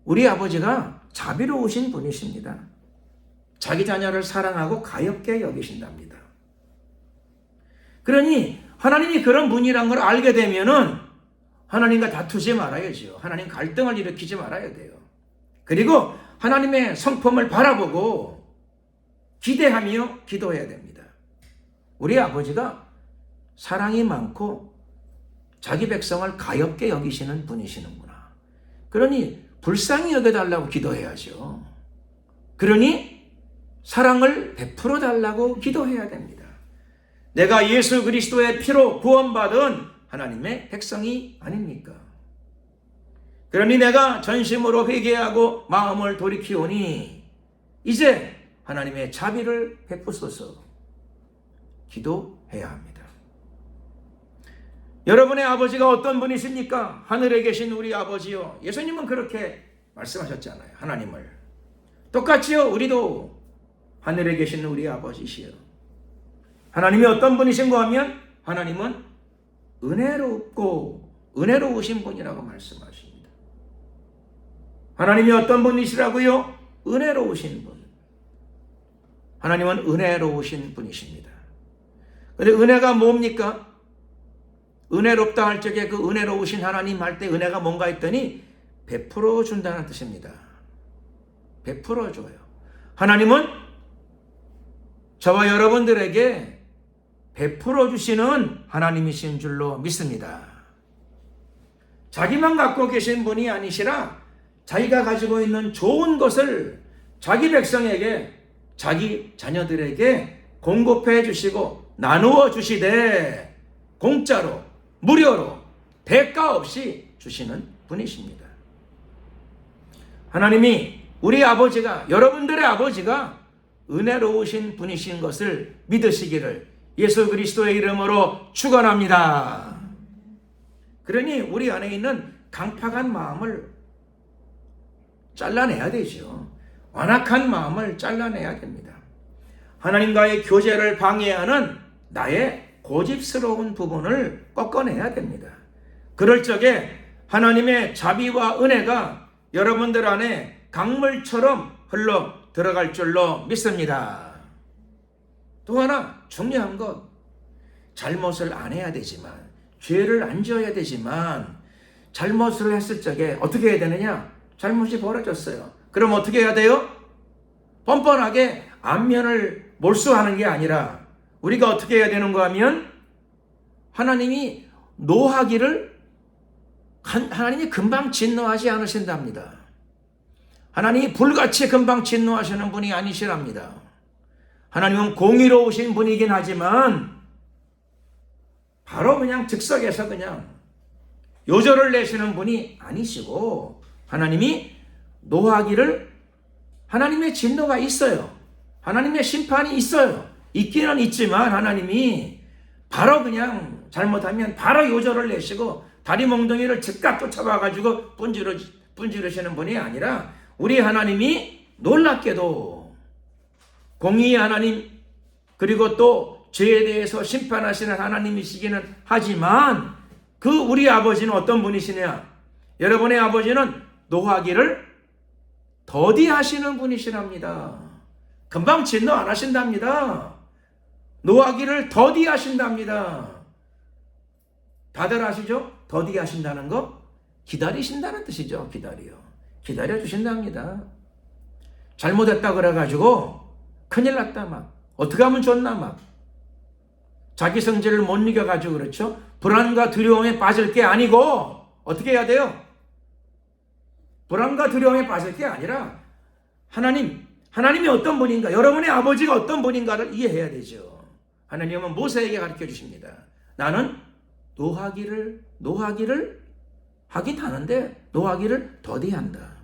우리 아버지가 자비로우신 분이십니다. 자기 자녀를 사랑하고 가엾게 여기신답니다. 그러니 하나님이 그런 분이란 걸 알게 되면은 하나님과 다투지 말아야죠. 하나님 갈등을 일으키지 말아야 돼요. 그리고 하나님의 성품을 바라보고 기대하며 기도해야 됩니다. 우리 아버지가 사랑이 많고 자기 백성을 가엾게 여기시는 분이시는구나. 그러니 불쌍히 여겨달라고 기도해야죠. 그러니 사랑을 베풀어 달라고 기도해야 됩니다. 내가 예수 그리스도의 피로 구원받은 하나님의 백성이 아닙니까? 그러니 내가 전심으로 회개하고 마음을 돌이키오니 이제 하나님의 자비를 베푸소서 기도해야 합니다. 여러분의 아버지가 어떤 분이십니까? 하늘에 계신 우리 아버지요. 예수님은 그렇게 말씀하셨잖아요. 하나님을. 똑같이요. 우리도 하늘에 계신 우리 아버지시요. 하나님이 어떤 분이신가 하면 하나님은 은혜로우신 분이라고 말씀하십니다. 하나님이 어떤 분이시라고요? 은혜로우신 분. 하나님은 은혜로우신 분이십니다. 그런데 은혜가 뭡니까? 은혜롭다 할 적에 그 은혜로우신 하나님 할 때 은혜가 뭔가 했더니 베풀어 준다는 뜻입니다. 베풀어 줘요. 하나님은 저와 여러분들에게 베풀어 주시는 하나님이신 줄로 믿습니다. 자기만 갖고 계신 분이 아니시라 자기가 가지고 있는 좋은 것을 자기 백성에게, 자기 자녀들에게 공급해 주시고 나누어 주시되 공짜로, 무료로, 대가 없이 주시는 분이십니다. 하나님이, 우리 아버지가, 여러분들의 아버지가 은혜로우신 분이신 것을 믿으시기를 예수 그리스도의 이름으로 축원합니다. 그러니 우리 안에 있는 강팍한 마음을 잘라내야 되죠. 완악한 마음을 잘라내야 됩니다. 하나님과의 교제를 방해하는 나의 고집스러운 부분을 꺾어내야 됩니다. 그럴 적에 하나님의 자비와 은혜가 여러분들 안에 강물처럼 흘러 들어갈 줄로 믿습니다. 또 하나 중요한 것, 잘못을 안 해야 되지만, 죄를 안 지어야 되지만, 잘못을 했을 적에 어떻게 해야 되느냐? 잘못이 벌어졌어요. 그럼 어떻게 해야 돼요? 뻔뻔하게 안면을 몰수하는 게 아니라 우리가 어떻게 해야 되는가 하면, 하나님이 노하기를 하나님이 금방 진노하지 않으신답니다. 하나님이 불같이 금방 진노하시는 분이 아니시랍니다. 하나님은 공의로우신 분이긴 하지만 바로 그냥 즉석에서 그냥 요절을 내시는 분이 아니시고, 하나님이 노하기를, 하나님의 진노가 있어요. 하나님의 심판이 있어요. 있기는 있지만 하나님이 바로 그냥 잘못하면 바로 요절을 내시고 다리 몽둥이를 즉각 쫓아와가지고 분지르시는 분이 아니라, 우리 하나님이 놀랍게도 공의의 하나님, 그리고 또 죄에 대해서 심판하시는 하나님이시기는 하지만, 그 우리 아버지는 어떤 분이시냐? 여러분의 아버지는 노하기를 더디하시는 분이시랍니다. 금방 진노 안 하신답니다. 노하기를 더디하신답니다. 다들 아시죠? 더디하신다는 거? 기다리신다는 뜻이죠. 기다려주신답니다. 잘못했다 그래가지고 큰일 났다 막, 어떻게 하면 좋나 막, 자기 성질을 못 이겨가지고, 그렇죠? 불안과 두려움에 빠질 게 아니고 어떻게 해야 돼요? 불안과 두려움에 빠질 게 아니라 하나님이 어떤 분인가, 여러분의 아버지가 어떤 분인가를 이해해야 되죠. 하나님은 모세에게 가르쳐 주십니다. 나는 노하기를 하긴 하는데 노하기를 더디한다.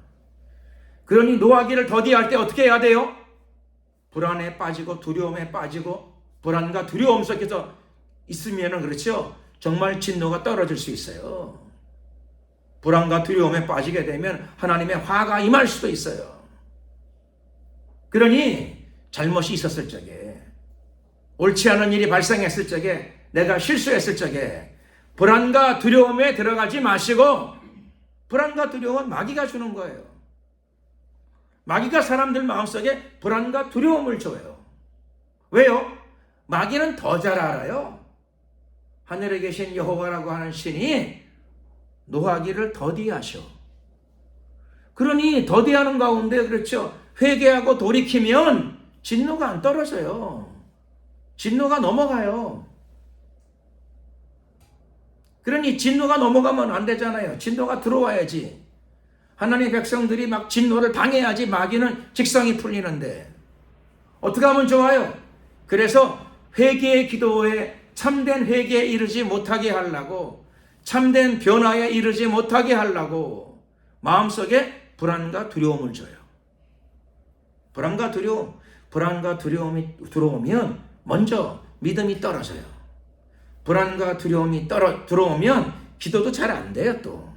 그러니 노하기를 더디할 때 어떻게 해야 돼요? 불안에 빠지고 두려움에 빠지고 불안과 두려움 속에서 있으면은, 그렇죠, 정말 진노가 떨어질 수 있어요. 불안과 두려움에 빠지게 되면 하나님의 화가 임할 수도 있어요. 그러니 잘못이 있었을 적에, 옳지 않은 일이 발생했을 적에, 내가 실수했을 적에 불안과 두려움에 들어가지 마시고, 불안과 두려움은 마귀가 주는 거예요. 마귀가 사람들 마음속에 불안과 두려움을 줘요. 왜요? 마귀는 더 잘 알아요. 하늘에 계신 여호와라고 하는 신이 노하기를 더디하셔. 그러니 더디하는 가운데, 그렇죠, 회개하고 돌이키면 진노가 안 떨어져요. 진노가 넘어가요. 그러니 진노가 넘어가면 안 되잖아요. 진노가 들어와야지. 하나님의 백성들이 막 진노를 당해야지 마귀는 직성이 풀리는데 어떻게 하면 좋아요? 그래서 회개의 기도에, 참된 회개에 이르지 못하게 하려고, 참된 변화에 이르지 못하게 하려고 마음속에 불안과 두려움을 줘요. 불안과 두려움이 들어오면 먼저 믿음이 떨어져요. 불안과 두려움이 들어오면 기도도 잘 안 돼요. 또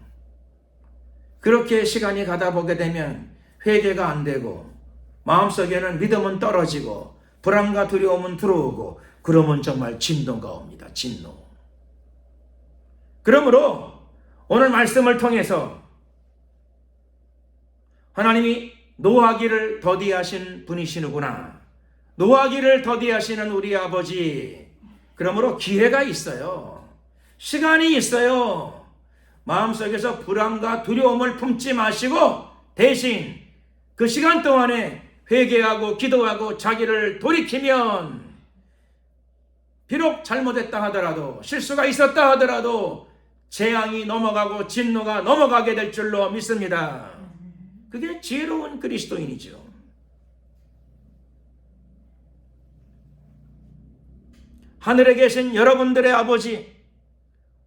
그렇게 시간이 가다 보게 되면 회개가 안 되고 마음속에는 믿음은 떨어지고 불안과 두려움은 들어오고, 그러면 정말 진노가 옵니다. 진노. 그러므로 오늘 말씀을 통해서 하나님이 노하기를 더디하신 분이시구나, 노하기를 더디하시는 우리 아버지, 그러므로 기회가 있어요. 시간이 있어요. 마음속에서 불안과 두려움을 품지 마시고 대신 그 시간 동안에 회개하고 기도하고 자기를 돌이키면, 비록 잘못했다 하더라도, 실수가 있었다 하더라도 재앙이 넘어가고 진노가 넘어가게 될 줄로 믿습니다. 그게 지혜로운 그리스도인이죠. 하늘에 계신 여러분들의 아버지,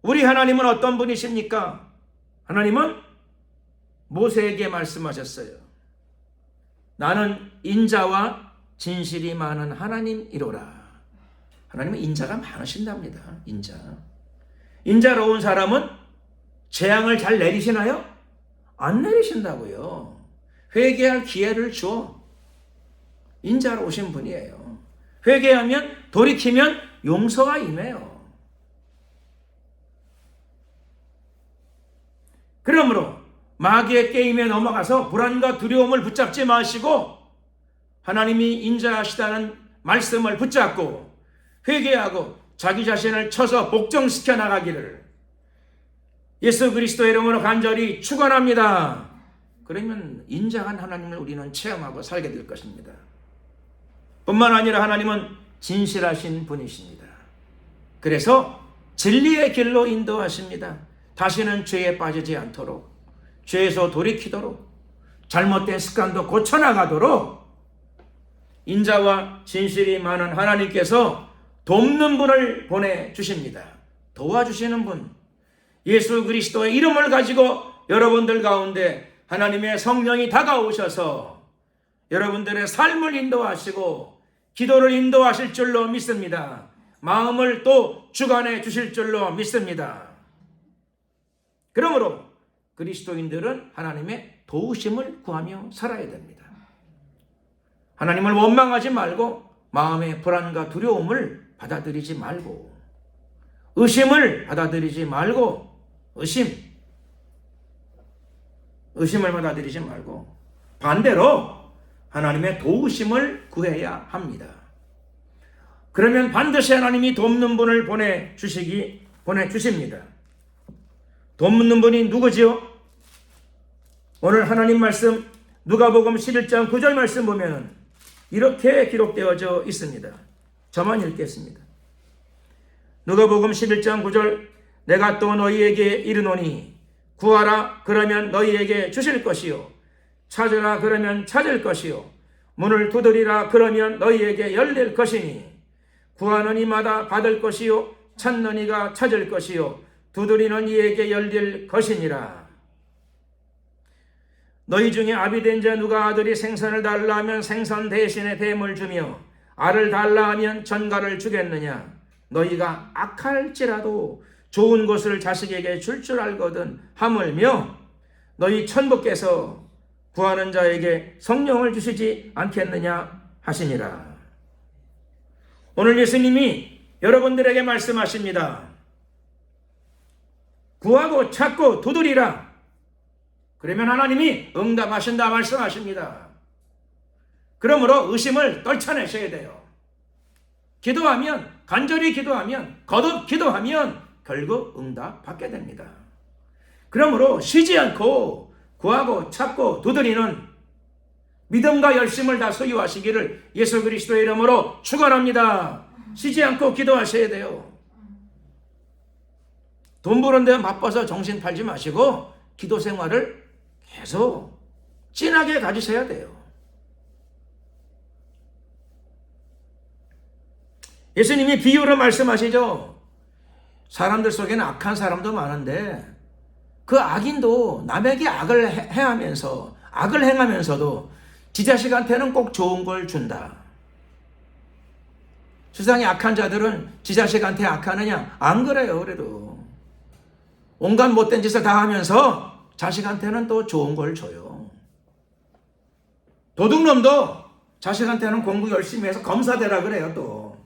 우리 하나님은 어떤 분이십니까? 하나님은 모세에게 말씀하셨어요. 나는 인자와 진실이 많은 하나님이로라. 하나님은 인자가 많으신답니다. 인자로운 사람은 재앙을 잘 내리시나요? 안 내리신다고요. 회개할 기회를 줘. 인자로우신 분이에요. 회개하면, 돌이키면 용서가 임해요. 그러므로 마귀의 게임에 넘어가서 불안과 두려움을 붙잡지 마시고 하나님이 인자하시다는 말씀을 붙잡고 회개하고 자기 자신을 쳐서 복종시켜 나가기를 예수 그리스도의 이름으로 간절히 축원합니다. 그러면 인자한 하나님을 우리는 체험하고 살게 될 것입니다. 뿐만 아니라 하나님은 진실하신 분이십니다. 그래서 진리의 길로 인도하십니다. 다시는 죄에 빠지지 않도록, 죄에서 돌이키도록, 잘못된 습관도 고쳐나가도록 인자와 진실이 많은 하나님께서 돕는 분을 보내주십니다. 도와주시는 분, 예수 그리스도의 이름을 가지고 여러분들 가운데 하나님의 성령이 다가오셔서 여러분들의 삶을 인도하시고 기도를 인도하실 줄로 믿습니다. 마음을 또 주관해 주실 줄로 믿습니다. 그러므로 그리스도인들은 하나님의 도우심을 구하며 살아야 됩니다. 하나님을 원망하지 말고 마음의 불안과 두려움을 받아들이지 말고 의심을 받아들이지 말고 의심을 받아들이지 말고 반대로 하나님의 도우심을 구해야 합니다. 그러면 반드시 하나님이 돕는 분을 보내주십니다. 돕는 분이 누구지요? 오늘 하나님 말씀 누가복음 11장 9절 말씀 보면 이렇게 기록되어져 있습니다. 저만 읽겠습니다. 누가복음 11장 9절 내가 또 너희에게 이르노니 구하라 그러면 너희에게 주실 것이요 찾으라 그러면 찾을 것이요 문을 두드리라 그러면 너희에게 열릴 것이니 구하는 이마다 받을 것이요 찾는 이가 찾을 것이요 두드리는 이에게 열릴 것이니라. 너희 중에 아비된 자 누가 아들이 생선을 달라 하면 생선 대신에 뱀을 주며 알을 달라 하면 전갈을 주겠느냐. 너희가 악할지라도 좋은 것을 자식에게 줄 알거든 하물며 너희 천부께서 구하는 자에게 성령을 주시지 않겠느냐 하시니라. 오늘 예수님이 여러분들에게 말씀하십니다. 구하고 찾고 두드리라. 그러면 하나님이 응답하신다 말씀하십니다. 그러므로 의심을 떨쳐내셔야 돼요. 기도하면, 간절히 기도하면, 거듭 기도하면 결국 응답 받게 됩니다. 그러므로 쉬지 않고 구하고 찾고 두드리는 믿음과 열심을 다 소유하시기를 예수 그리스도의 이름으로 축원합니다. 쉬지 않고 기도하셔야 돼요. 돈 버는 데 바빠서 정신 팔지 마시고 기도 생활을 계속 진하게 가지셔야 돼요. 예수님이 비유로 말씀하시죠. 사람들 속에는 악한 사람도 많은데 그 악인도 남에게 악을 행하면서도 지 자식한테는 꼭 좋은 걸 준다. 세상에 악한 자들은 지 자식한테 악하느냐? 안 그래요. 그래도 온갖 못된 짓을 다 하면서 자식한테는 또 좋은 걸 줘요. 도둑놈도 자식한테는 공부 열심히 해서 검사 되라 그래요. 또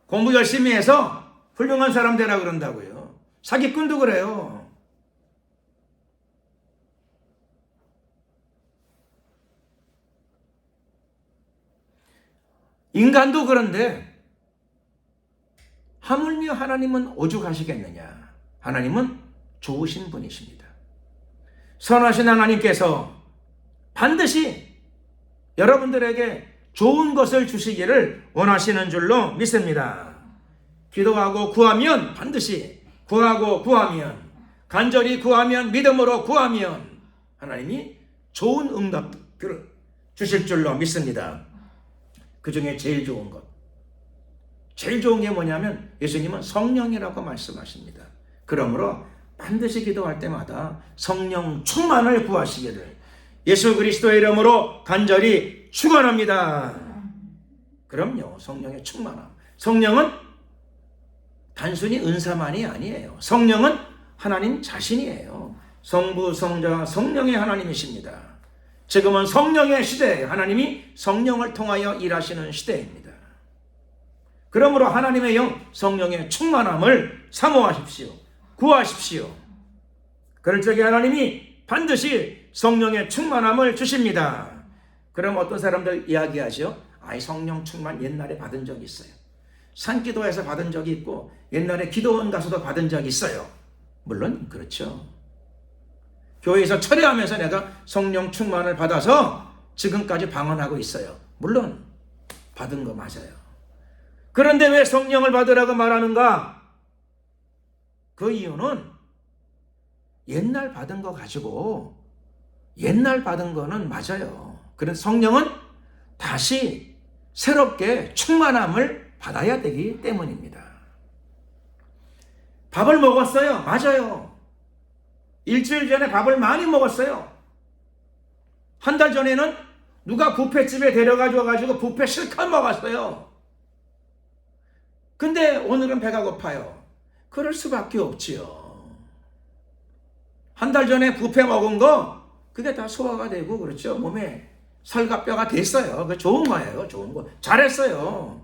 공부 열심히 해서 훌륭한 사람 되라 그런다고요. 사기꾼도 그래요. 인간도 그런데 하물며 하나님은 오죽하시겠느냐. 하나님은 좋으신 분이십니다. 선하신 하나님께서 반드시 여러분들에게 좋은 것을 주시기를 원하시는 줄로 믿습니다. 기도하고 구하면 반드시 구하고 구하면 간절히 구하면 믿음으로 구하면 하나님이 좋은 응답들을 주실 줄로 믿습니다. 그 중에 제일 좋은 것, 제일 좋은 게 뭐냐면 예수님은 성령이라고 말씀하십니다. 그러므로 반드시 기도할 때마다 성령 충만을 구하시기를 예수 그리스도의 이름으로 간절히 축원합니다. 그럼요, 성령의 충만함. 성령은 단순히 은사만이 아니에요. 성령은 하나님 자신이에요. 성부, 성자, 성령의 하나님이십니다. 지금은 성령의 시대예요. 하나님이 성령을 통하여 일하시는 시대입니다. 그러므로 하나님의 영, 성령의 충만함을 사모하십시오. 구하십시오. 그럴 적에 하나님이 반드시 성령의 충만함을 주십니다. 그럼 어떤 사람들 이야기하죠? 아이, 성령 충만 옛날에 받은 적이 있어요. 산기도에서 받은 적이 있고 옛날에 기도원 가서도 받은 적이 있어요. 물론 그렇죠. 교회에서 철회하면서 내가 성령 충만을 받아서 지금까지 방언하고 있어요. 물론 받은 거 맞아요. 그런데 왜 성령을 받으라고 말하는가? 그 이유는 옛날 받은 거 가지고 옛날 받은 거는 맞아요. 그래서 성령은 다시 새롭게 충만함을 받아야 되기 때문입니다. 밥을 먹었어요. 맞아요. 일주일 전에 밥을 많이 먹었어요. 한 달 전에는 누가 뷔페집에 데려가줘가지고 뷔페 실컷 먹었어요. 근데 오늘은 배가 고파요. 그럴 수밖에 없지요. 한 달 전에 뷔페 먹은 거 그게 다 소화가 되고 그렇죠. 몸에 살과 뼈가 됐어요. 그 좋은 거예요. 좋은 거. 잘했어요.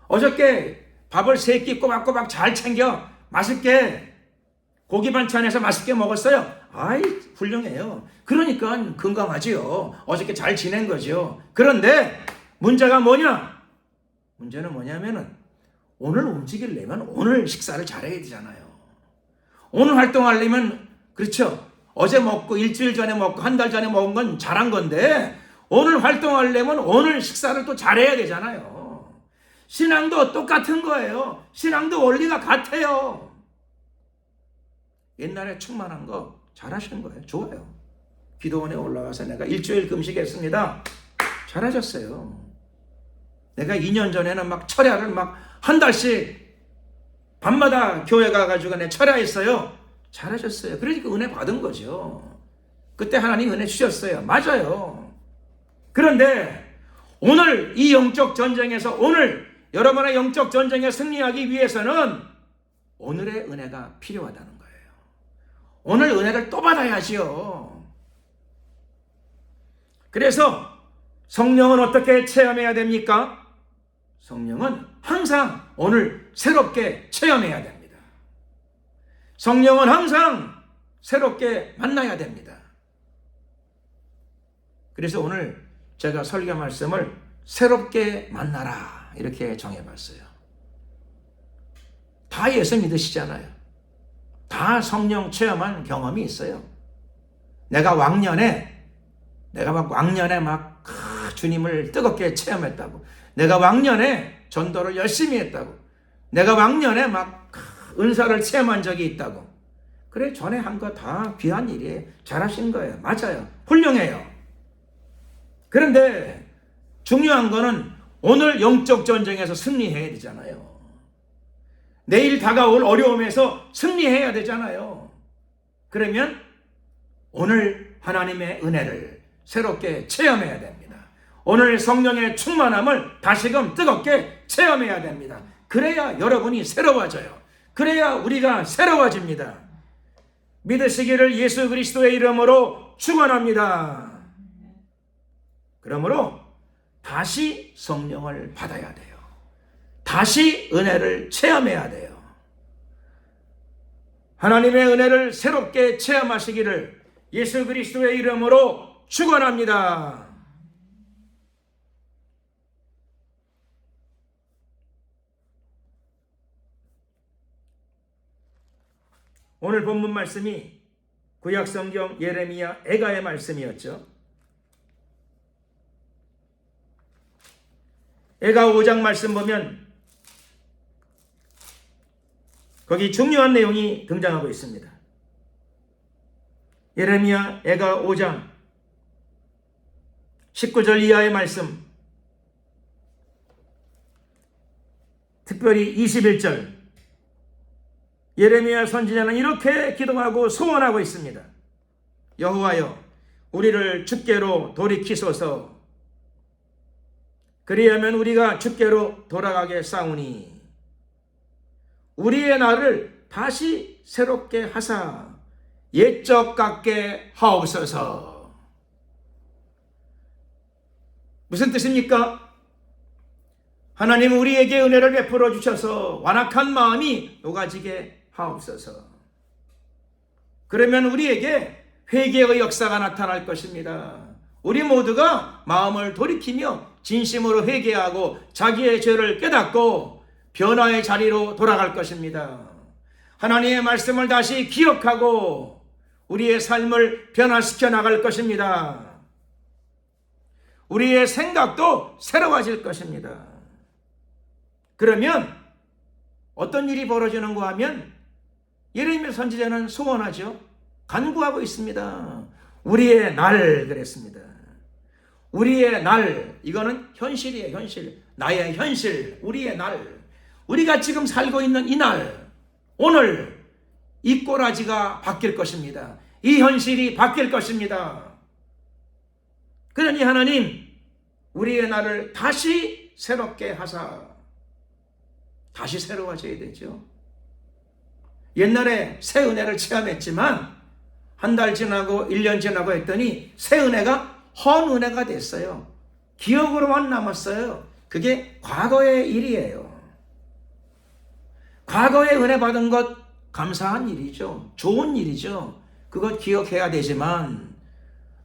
어저께 밥을 3끼 꼬박꼬박 잘 챙겨 맛있게 고기 반찬에서 맛있게 먹었어요. 아이, 훌륭해요. 그러니까 건강하지요. 어저께 잘 지낸 거죠. 그런데 문제가 뭐냐? 문제는 뭐냐면은 오늘 움직이려면 오늘 식사를 잘해야 되잖아요. 오늘 활동하려면 그렇죠. 어제 먹고 일주일 전에 먹고 한 달 전에 먹은 건 잘한 건데 오늘 활동하려면 오늘 식사를 또 잘해야 되잖아요. 신앙도 똑같은 거예요. 신앙도 원리가 같아요. 옛날에 충만한 거 잘하시는 거예요. 좋아요. 기도원에 올라가서 내가 일주일 금식했습니다. 잘하셨어요. 내가 2년 전에는 막 철야를 막 한 달씩 밤마다 교회 가가지고 내 철야했어요. 잘하셨어요. 그러니까 은혜 받은 거죠. 그때 하나님 은혜 주셨어요. 맞아요. 그런데 오늘 이 영적 전쟁에서 오늘 여러분의 영적 전쟁에 승리하기 위해서는 오늘의 은혜가 필요하다는 거예요. 오늘 은혜를 또 받아야지요. 그래서 성령은 어떻게 체험해야 됩니까? 성령은 항상 오늘 새롭게 체험해야 됩니다. 성령은 항상 새롭게 만나야 됩니다. 그래서 오늘 제가 설교 말씀을 새롭게 만나라 이렇게 정해봤어요. 다 예수 믿으시잖아요. 다 성령 체험한 경험이 있어요. 내가 막 왕년에 주님을 뜨겁게 체험했다고. 내가 왕년에 전도를 열심히 했다고. 내가 왕년에 은사를 체험한 적이 있다고. 그래, 전에 한 거 다 귀한 일이에요. 잘하신 거예요. 맞아요. 훌륭해요. 그런데 중요한 거는 오늘 영적 전쟁에서 승리해야 되잖아요. 내일 다가올 어려움에서 승리해야 되잖아요. 그러면 오늘 하나님의 은혜를 새롭게 체험해야 됩니다. 오늘 성령의 충만함을 다시금 뜨겁게 체험해야 됩니다. 그래야 여러분이 새로워져요. 그래야 우리가 새로워집니다. 믿으시기를 예수 그리스도의 이름으로 축원합니다. 그러므로 다시 성령을 받아야 돼요. 다시 은혜를 체험해야 돼요. 하나님의 은혜를 새롭게 체험하시기를 예수 그리스도의 이름으로 축원합니다. 오늘 본문 말씀이 구약성경 예레미야 애가의 말씀이었죠. 애가 5장 말씀 보면 거기 중요한 내용이 등장하고 있습니다. 예레미야 애가 5장 19절 이하의 말씀, 특별히 21절, 예레미야 선지자는 이렇게 기도하고 소원하고 있습니다. 여호와여, 우리를 주께로 돌이키소서. 그리하면 우리가 주께로 돌아가게 싸우니 우리의 날을 다시 새롭게 하사 옛적 같게 하옵소서. 무슨 뜻입니까? 하나님 우리에게 은혜를 베풀어 주셔서 완악한 마음이 녹아지게 하옵소서. 그러면 우리에게 회개의 역사가 나타날 것입니다. 우리 모두가 마음을 돌이키며 진심으로 회개하고 자기의 죄를 깨닫고 변화의 자리로 돌아갈 것입니다. 하나님의 말씀을 다시 기억하고 우리의 삶을 변화시켜 나갈 것입니다. 우리의 생각도 새로워질 것입니다. 그러면 어떤 일이 벌어지는가 하면 예레미야 선지자는 소원하죠. 간구하고 있습니다. 우리의 날 그랬습니다. 우리의 날, 이거는 현실이에요. 현실. 나의 현실, 우리의 날. 우리가 지금 살고 있는 이 날, 오늘 이 꼬라지가 바뀔 것입니다. 이 현실이 바뀔 것입니다. 그러니 하나님, 우리의 날을 다시 새롭게 하사. 다시 새로워져야 되죠. 옛날에 새 은혜를 체험했지만 한 달 지나고 1년 지나고 했더니 새 은혜가 헌 은혜가 됐어요. 기억으로만 남았어요. 그게 과거의 일이에요. 과거에 은혜 받은 것 감사한 일이죠. 좋은 일이죠. 그것 기억해야 되지만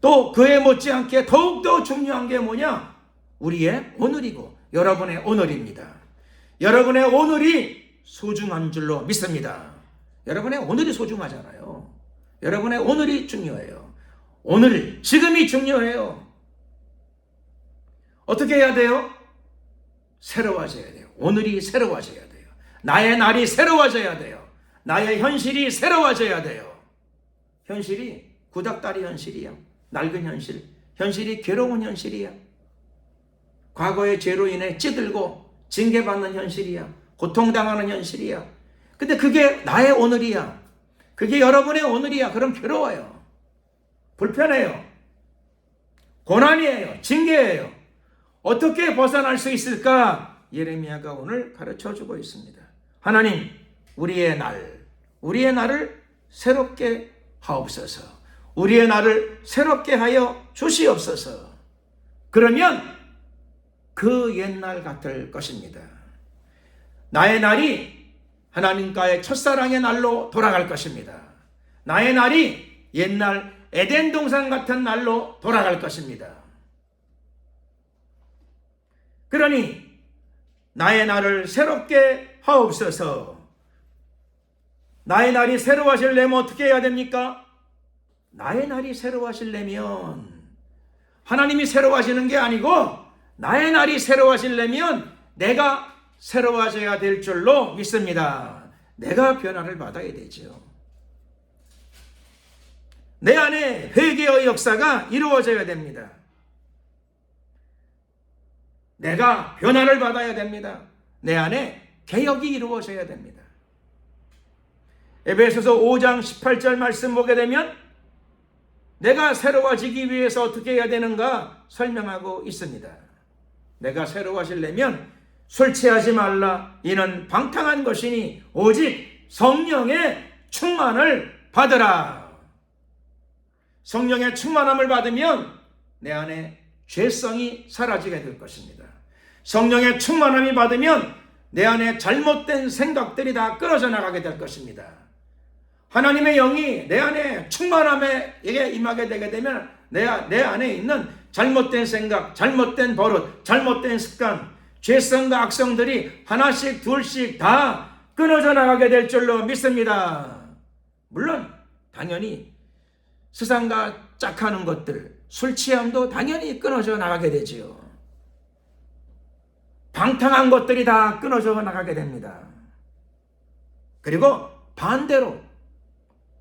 또 그에 못지않게 더욱더 중요한 게 뭐냐? 우리의 오늘이고 여러분의 오늘입니다. 여러분의 오늘이 소중한 줄로 믿습니다. 여러분의 오늘이 소중하잖아요. 여러분의 오늘이 중요해요. 오늘, 지금이 중요해요. 어떻게 해야 돼요? 새로워져야 돼요. 오늘이 새로워져야 돼요. 나의 날이 새로워져야 돼요. 나의 현실이 새로워져야 돼요. 현실이 구닥다리 현실이야. 낡은 현실. 현실이 괴로운 현실이야. 과거의 죄로 인해 찌들고 징계받는 현실이야. 고통당하는 현실이야. 근데 그게 나의 오늘이야. 그게 여러분의 오늘이야. 그럼 괴로워요. 불편해요. 고난이에요. 징계예요. 어떻게 벗어날 수 있을까? 예레미야가 오늘 가르쳐주고 있습니다. 하나님, 우리의 날을 새롭게 하옵소서. 우리의 날을 새롭게 하여 주시옵소서. 그러면 그 옛날 같을 것입니다. 나의 날이 하나님과의 첫사랑의 날로 돌아갈 것입니다. 나의 날이 옛날 에덴 동산 같은 날로 돌아갈 것입니다. 그러니 나의 날을 새롭게 하옵소서. 나의 날이 새로워지려면 어떻게 해야 됩니까? 나의 날이 새로워지려면 하나님이 새로워지는 게 아니고 나의 날이 새로워지려면 내가 새로워져야 될 줄로 믿습니다. 내가 변화를 받아야 되죠. 내 안에 회개의 역사가 이루어져야 됩니다. 내가 변화를 받아야 됩니다. 내 안에 개혁이 이루어져야 됩니다. 에베소서 5장 18절 말씀 보게 되면 내가 새로워지기 위해서 어떻게 해야 되는가 설명하고 있습니다. 내가 새로워지려면 술 취하지 말라. 이는 방탕한 것이니 오직 성령의 충만을 받으라. 성령의 충만함을 받으면 내 안에 죄성이 사라지게 될 것입니다. 성령의 충만함이 받으면 내 안에 잘못된 생각들이 다 끊어져 나가게 될 것입니다. 하나님의 영이 내 안에 충만함에 임하게 되게 되면 내 안에 있는 잘못된 생각, 잘못된 버릇, 잘못된 습관, 죄성과 악성들이 하나씩 둘씩 다 끊어져 나가게 될 줄로 믿습니다. 물론 당연히 세상과 짝하는 것들, 술 취함도 당연히 끊어져 나가게 되지요. 방탕한 것들이 다 끊어져 나가게 됩니다. 그리고 반대로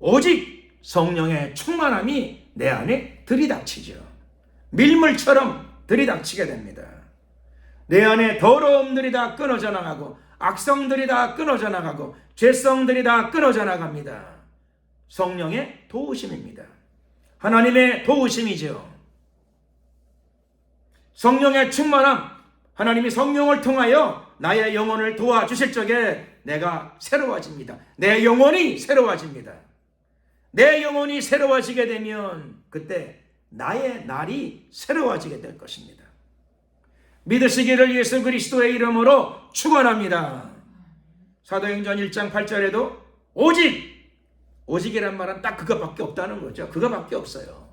오직 성령의 충만함이 내 안에 들이닥치죠. 밀물처럼 들이닥치게 됩니다. 내 안에 더러움들이 다 끊어져 나가고 악성들이 다 끊어져 나가고 죄성들이 다 끊어져 나갑니다. 성령의 도우심입니다. 하나님의 도우심이죠. 성령의 충만함, 하나님이 성령을 통하여 나의 영혼을 도와주실 적에 내가 새로워집니다. 내 영혼이 새로워집니다. 내 영혼이 새로워지게 되면 그때 나의 날이 새로워지게 될 것입니다. 믿으시기를 예수 그리스도의 이름으로 축원합니다. 사도행전 1장 8절에도 오직이란 말은 딱 그것밖에 없다는 거죠. 그거밖에 없어요.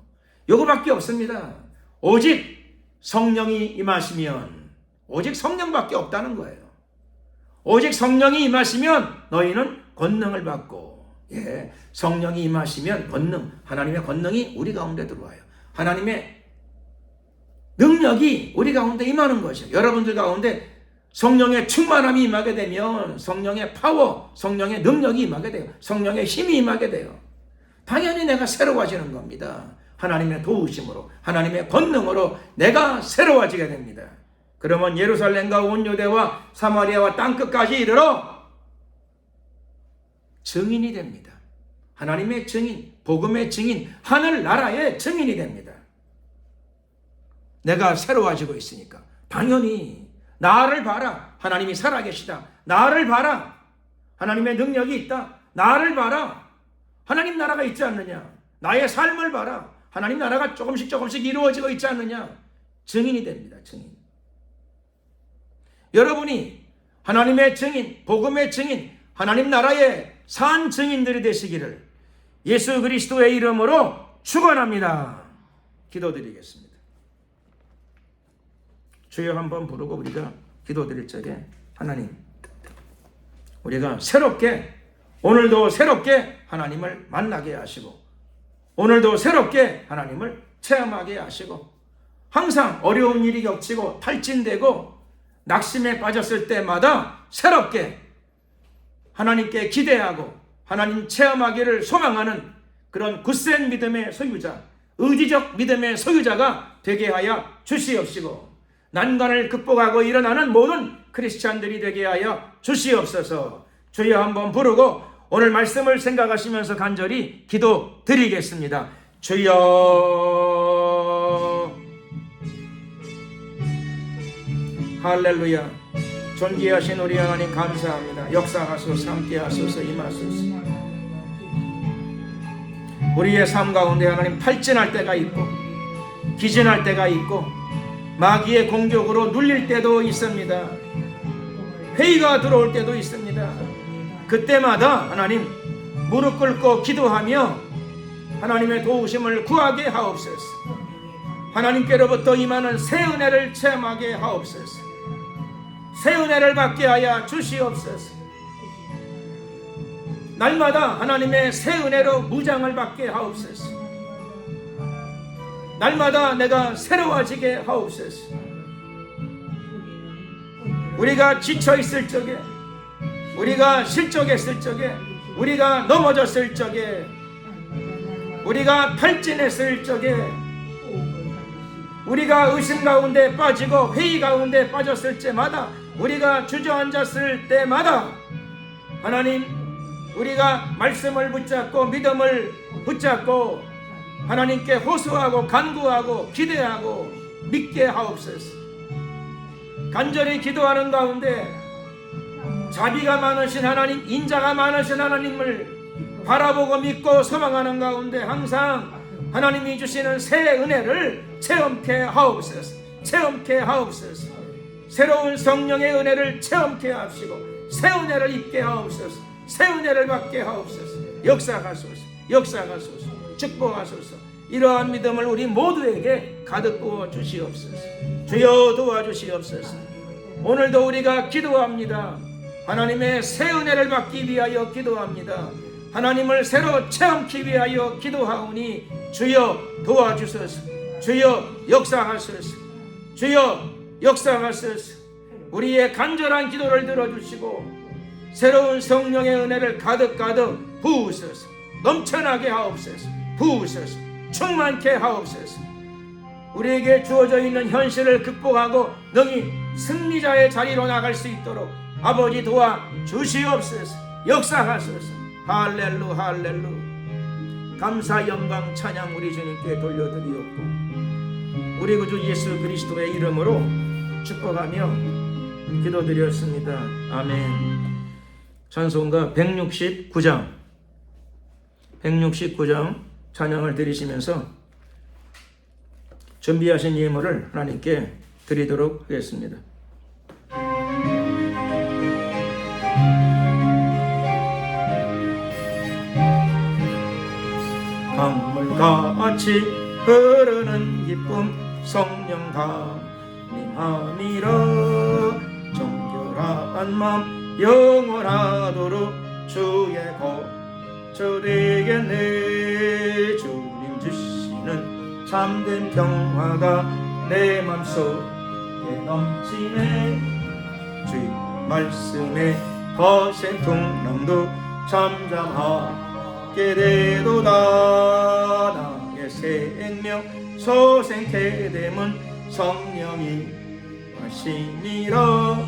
요거밖에 없습니다. 오직 성령이 임하시면, 오직 성령밖에 없다는 거예요. 오직 성령이 임하시면 너희는 권능을 받고, 성령이 임하시면 권능, 하나님의 권능이 우리 가운데 들어와요. 하나님의 능력이 우리 가운데 임하는 것이죠. 여러분들 가운데 성령의 충만함이 임하게 되면 성령의 파워, 성령의 능력이 임하게 돼요. 성령의 힘이 임하게 돼요. 당연히 내가 새로워지는 겁니다. 하나님의 도우심으로, 하나님의 권능으로 내가 새로워지게 됩니다. 그러면 예루살렘과 온 유대와 사마리아와 땅끝까지 이르러 증인이 됩니다. 하나님의 증인, 복음의 증인, 하늘나라의 증인이 됩니다. 내가 새로워지고 있으니까 당연히 나를 봐라, 하나님이 살아계시다. 나를 봐라, 하나님의 능력이 있다. 나를 봐라, 하나님 나라가 있지 않느냐. 나의 삶을 봐라, 하나님 나라가 조금씩 이루어지고 있지 않느냐. 증인이 됩니다. 증인. 여러분이 하나님의 증인, 복음의 증인, 하나님 나라의 산 증인들이 되시기를 예수 그리스도의 이름으로 축원합니다. 기도드리겠습니다. 주여 한번 부르고 우리가 기도드릴 적에 하나님, 우리가 새롭게, 오늘도 새롭게 하나님을 만나게 하시고 오늘도 새롭게 하나님을 체험하게 하시고 항상 어려운 일이 겹치고 탈진되고 낙심에 빠졌을 때마다 새롭게 하나님께 기대하고 하나님 체험하기를 소망하는 그런 굳센 믿음의 소유자, 의지적 믿음의 소유자가 되게 하여 주시옵시고 난관을 극복하고 일어나는 모든 크리스찬들이 되게 하여 주시옵소서. 주여 한번 부르고 오늘 말씀을 생각하시면서 간절히 기도 드리겠습니다. 주여, 할렐루야. 존귀하신 우리 하나님 감사합니다. 역사하소서, 함께하소서, 임하소서. 우리의 삶 가운데 하나님 탈진할 때가 있고 기진할 때가 있고 마귀의 공격으로 눌릴 때도 있습니다. 회의가 들어올 때도 있습니다. 그때마다 하나님 무릎 꿇고 기도하며 하나님의 도우심을 구하게 하옵소서. 하나님께로부터 임하는 새 은혜를 체험하게 하옵소서. 새 은혜를 받게 하여 주시옵소서. 날마다 하나님의 새 은혜로 무장을 받게 하옵소서. 날마다 내가 새로워지게 하옵소서. 우리가 지쳐있을 적에, 우리가 실족했을 적에, 우리가 넘어졌을 적에, 우리가 탈진했을 적에, 우리가 의심 가운데 빠지고 회의 가운데 빠졌을 때마다, 우리가 주저앉았을 때마다 하나님, 우리가 말씀을 붙잡고 믿음을 붙잡고 하나님께 호소하고 간구하고 기대하고 믿게 하옵소서. 간절히 기도하는 가운데 자비가 많으신 하나님, 인자가 많으신 하나님을 바라보고 믿고 소망하는 가운데 항상 하나님이 주시는 새 은혜를 체험케 하옵소서. 체험케 하옵소서. 새로운 성령의 은혜를 체험케 하시고 새 은혜를 입게 하옵소서. 새 은혜를 받게 하옵소서. 역사하소서. 역사하소서. 축복하소서. 이러한 믿음을 우리 모두에게 가득 부어 주시옵소서. 주여 도와주시옵소서. 오늘도 우리가 기도합니다. 하나님의 새 은혜를 받기 위하여 기도합니다. 하나님을 새로 체험하기 위하여 기도하오니 주여 도와주소서. 주여 역사하소서. 주여 역사하소서. 우리의 간절한 기도를 들어주시고 새로운 성령의 은혜를 가득 부으소서. 넘쳐나게 하옵소서. 부으소서. 충만케 하옵소서. 우리에게 주어져 있는 현실을 극복하고 능히 승리자의 자리로 나갈 수 있도록 아버지 도와 주시옵소서. 역사하소서. 할렐루 할렐루. 감사 영광 찬양 우리 주님께 돌려드리옵고 우리 구주 예수 그리스도의 이름으로 축복하며 기도드렸습니다. 아멘. 찬송가 169장 찬양을 드리시면서 준비하신 예물을 하나님께 드리도록 하겠습니다. 강물같이 흐르는 기쁨 성령 담임함이라 정결한 마음 영원하도록 주의 거처 되겠네. 주님 주시는 참된 평화가 내 맘속에 넘치네. 주의 말씀에 거센 풍랑도 잠잠하게 되도다. 나의 생명 소생케 됨은 성령이 하시니라.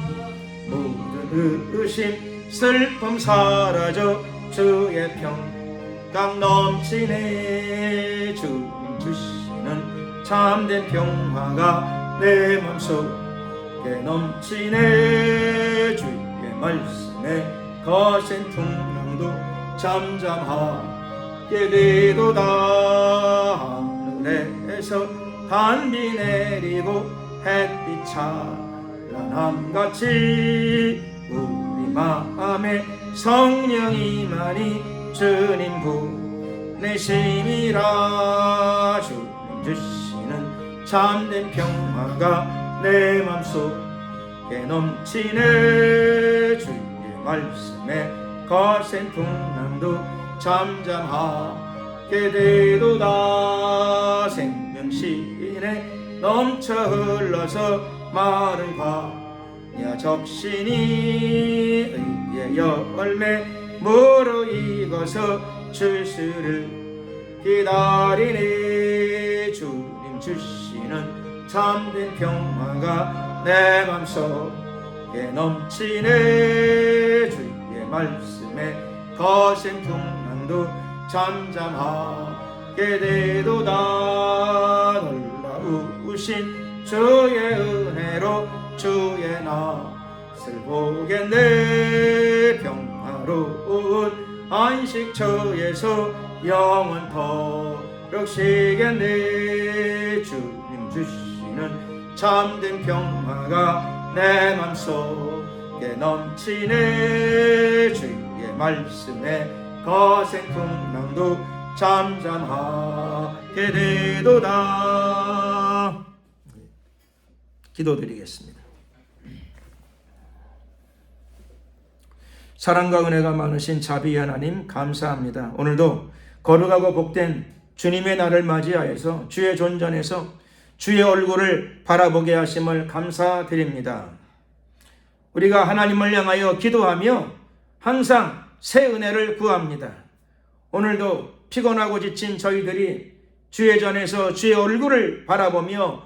모든 의심 슬픔 사라져 주의 평강 넘치네. 주님 주시는 참된 평화가 내 맘속에 넘치네. 주의 말씀에 거센 풍랑도 잠잠하게 되도다. 하늘에서 단비 내리고 햇빛 찬란함같이 우리 마음에 성령이만이 주님 보내심이라. 주님 주시는 참된 평화가 내 맘속에 넘치네. 주의 말씀에 거센 풍랑도 잠잠하게 되도다. 생명신에 넘쳐 흘러서 마른 광야 적신이 의의 열매 무르익어서 출수를 기다리니. 주님 주시는 참된 평화가 내 맘속에 넘치네. 주의 말씀에 거센 풍랑도 잠잠하게 되도다. 놀라우신 주의 은혜로 주의 낯을 보겠네. 평화로운 안식처에서 영원토록 쉬겠네. 주님 주시는 참된 평화가 내 맘속에 넘치네. 주의 말씀에 거센 풍랑도 잠잠하게 되도다. 기도드리겠습니다. 사랑과 은혜가 많으신 자비의 하나님 감사합니다. 오늘도 거룩하고 복된 주님의 날을 맞이하여서 주의 존전에서 주의 얼굴을 바라보게 하심을 감사드립니다. 우리가 하나님을 향하여 기도하며 항상 새 은혜를 구합니다. 오늘도 피곤하고 지친 저희들이 주의 전에서 주의 얼굴을 바라보며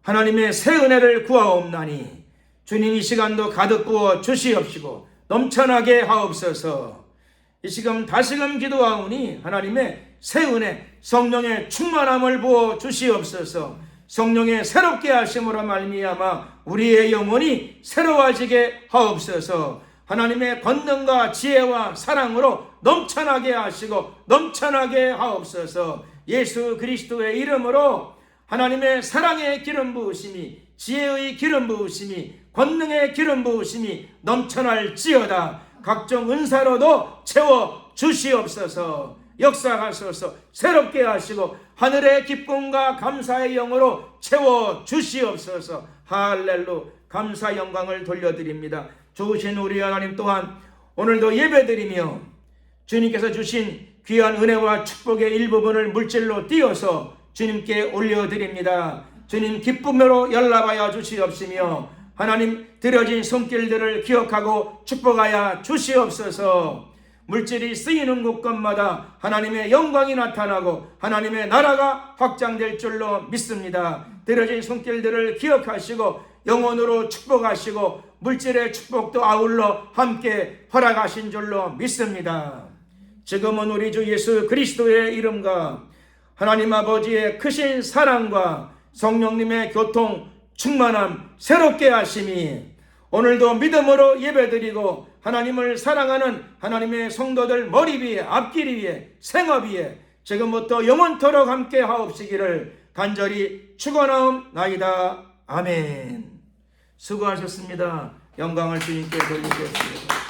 하나님의 새 은혜를 구하옵나니 주님 이 시간도 가득 부어 주시옵시고 넘쳐나게 하옵소서. 이 시간 다시금 기도하오니 하나님의 새 은혜 성령의 충만함을 부어 주시옵소서. 성령의 새롭게 하심으로 말미암아 우리의 영혼이 새로워지게 하옵소서. 하나님의 권능과 지혜와 사랑으로 넘쳐나게 하시고 넘쳐나게 하옵소서. 예수 그리스도의 이름으로 하나님의 사랑의 기름 부으심이, 지혜의 기름 부으심이, 권능의 기름 부으심이 넘쳐날지어다. 각종 은사로도 채워 주시옵소서. 역사하소서. 새롭게 하시고 하늘의 기쁨과 감사의 영으로 채워 주시옵소서. 할렐루. 감사 영광을 돌려드립니다. 좋으신 우리 하나님 또한 오늘도 예배드리며 주님께서 주신 귀한 은혜와 축복의 일부분을 물질로 띄어서 주님께 올려드립니다. 주님 기쁨으로 연락하여 주시옵시며 하나님 드려진 손길들을 기억하고 축복하여 주시옵소서. 물질이 쓰이는 곳곳마다 하나님의 영광이 나타나고 하나님의 나라가 확장될 줄로 믿습니다. 드려진 손길들을 기억하시고 영혼으로 축복하시고 물질의 축복도 아울러 함께 허락하신 줄로 믿습니다. 지금은 우리 주 예수 그리스도의 이름과 하나님 아버지의 크신 사랑과 성령님의 교통 충만함 새롭게 하심이 오늘도 믿음으로 예배드리고 하나님을 사랑하는 하나님의 성도들 머리 위에 앞길 위에 생업 위에 지금부터 영원토록 함께 하옵시기를 간절히 축원하옵나이다. 아멘. 수고하셨습니다. 영광을 주님께 돌리겠습니다.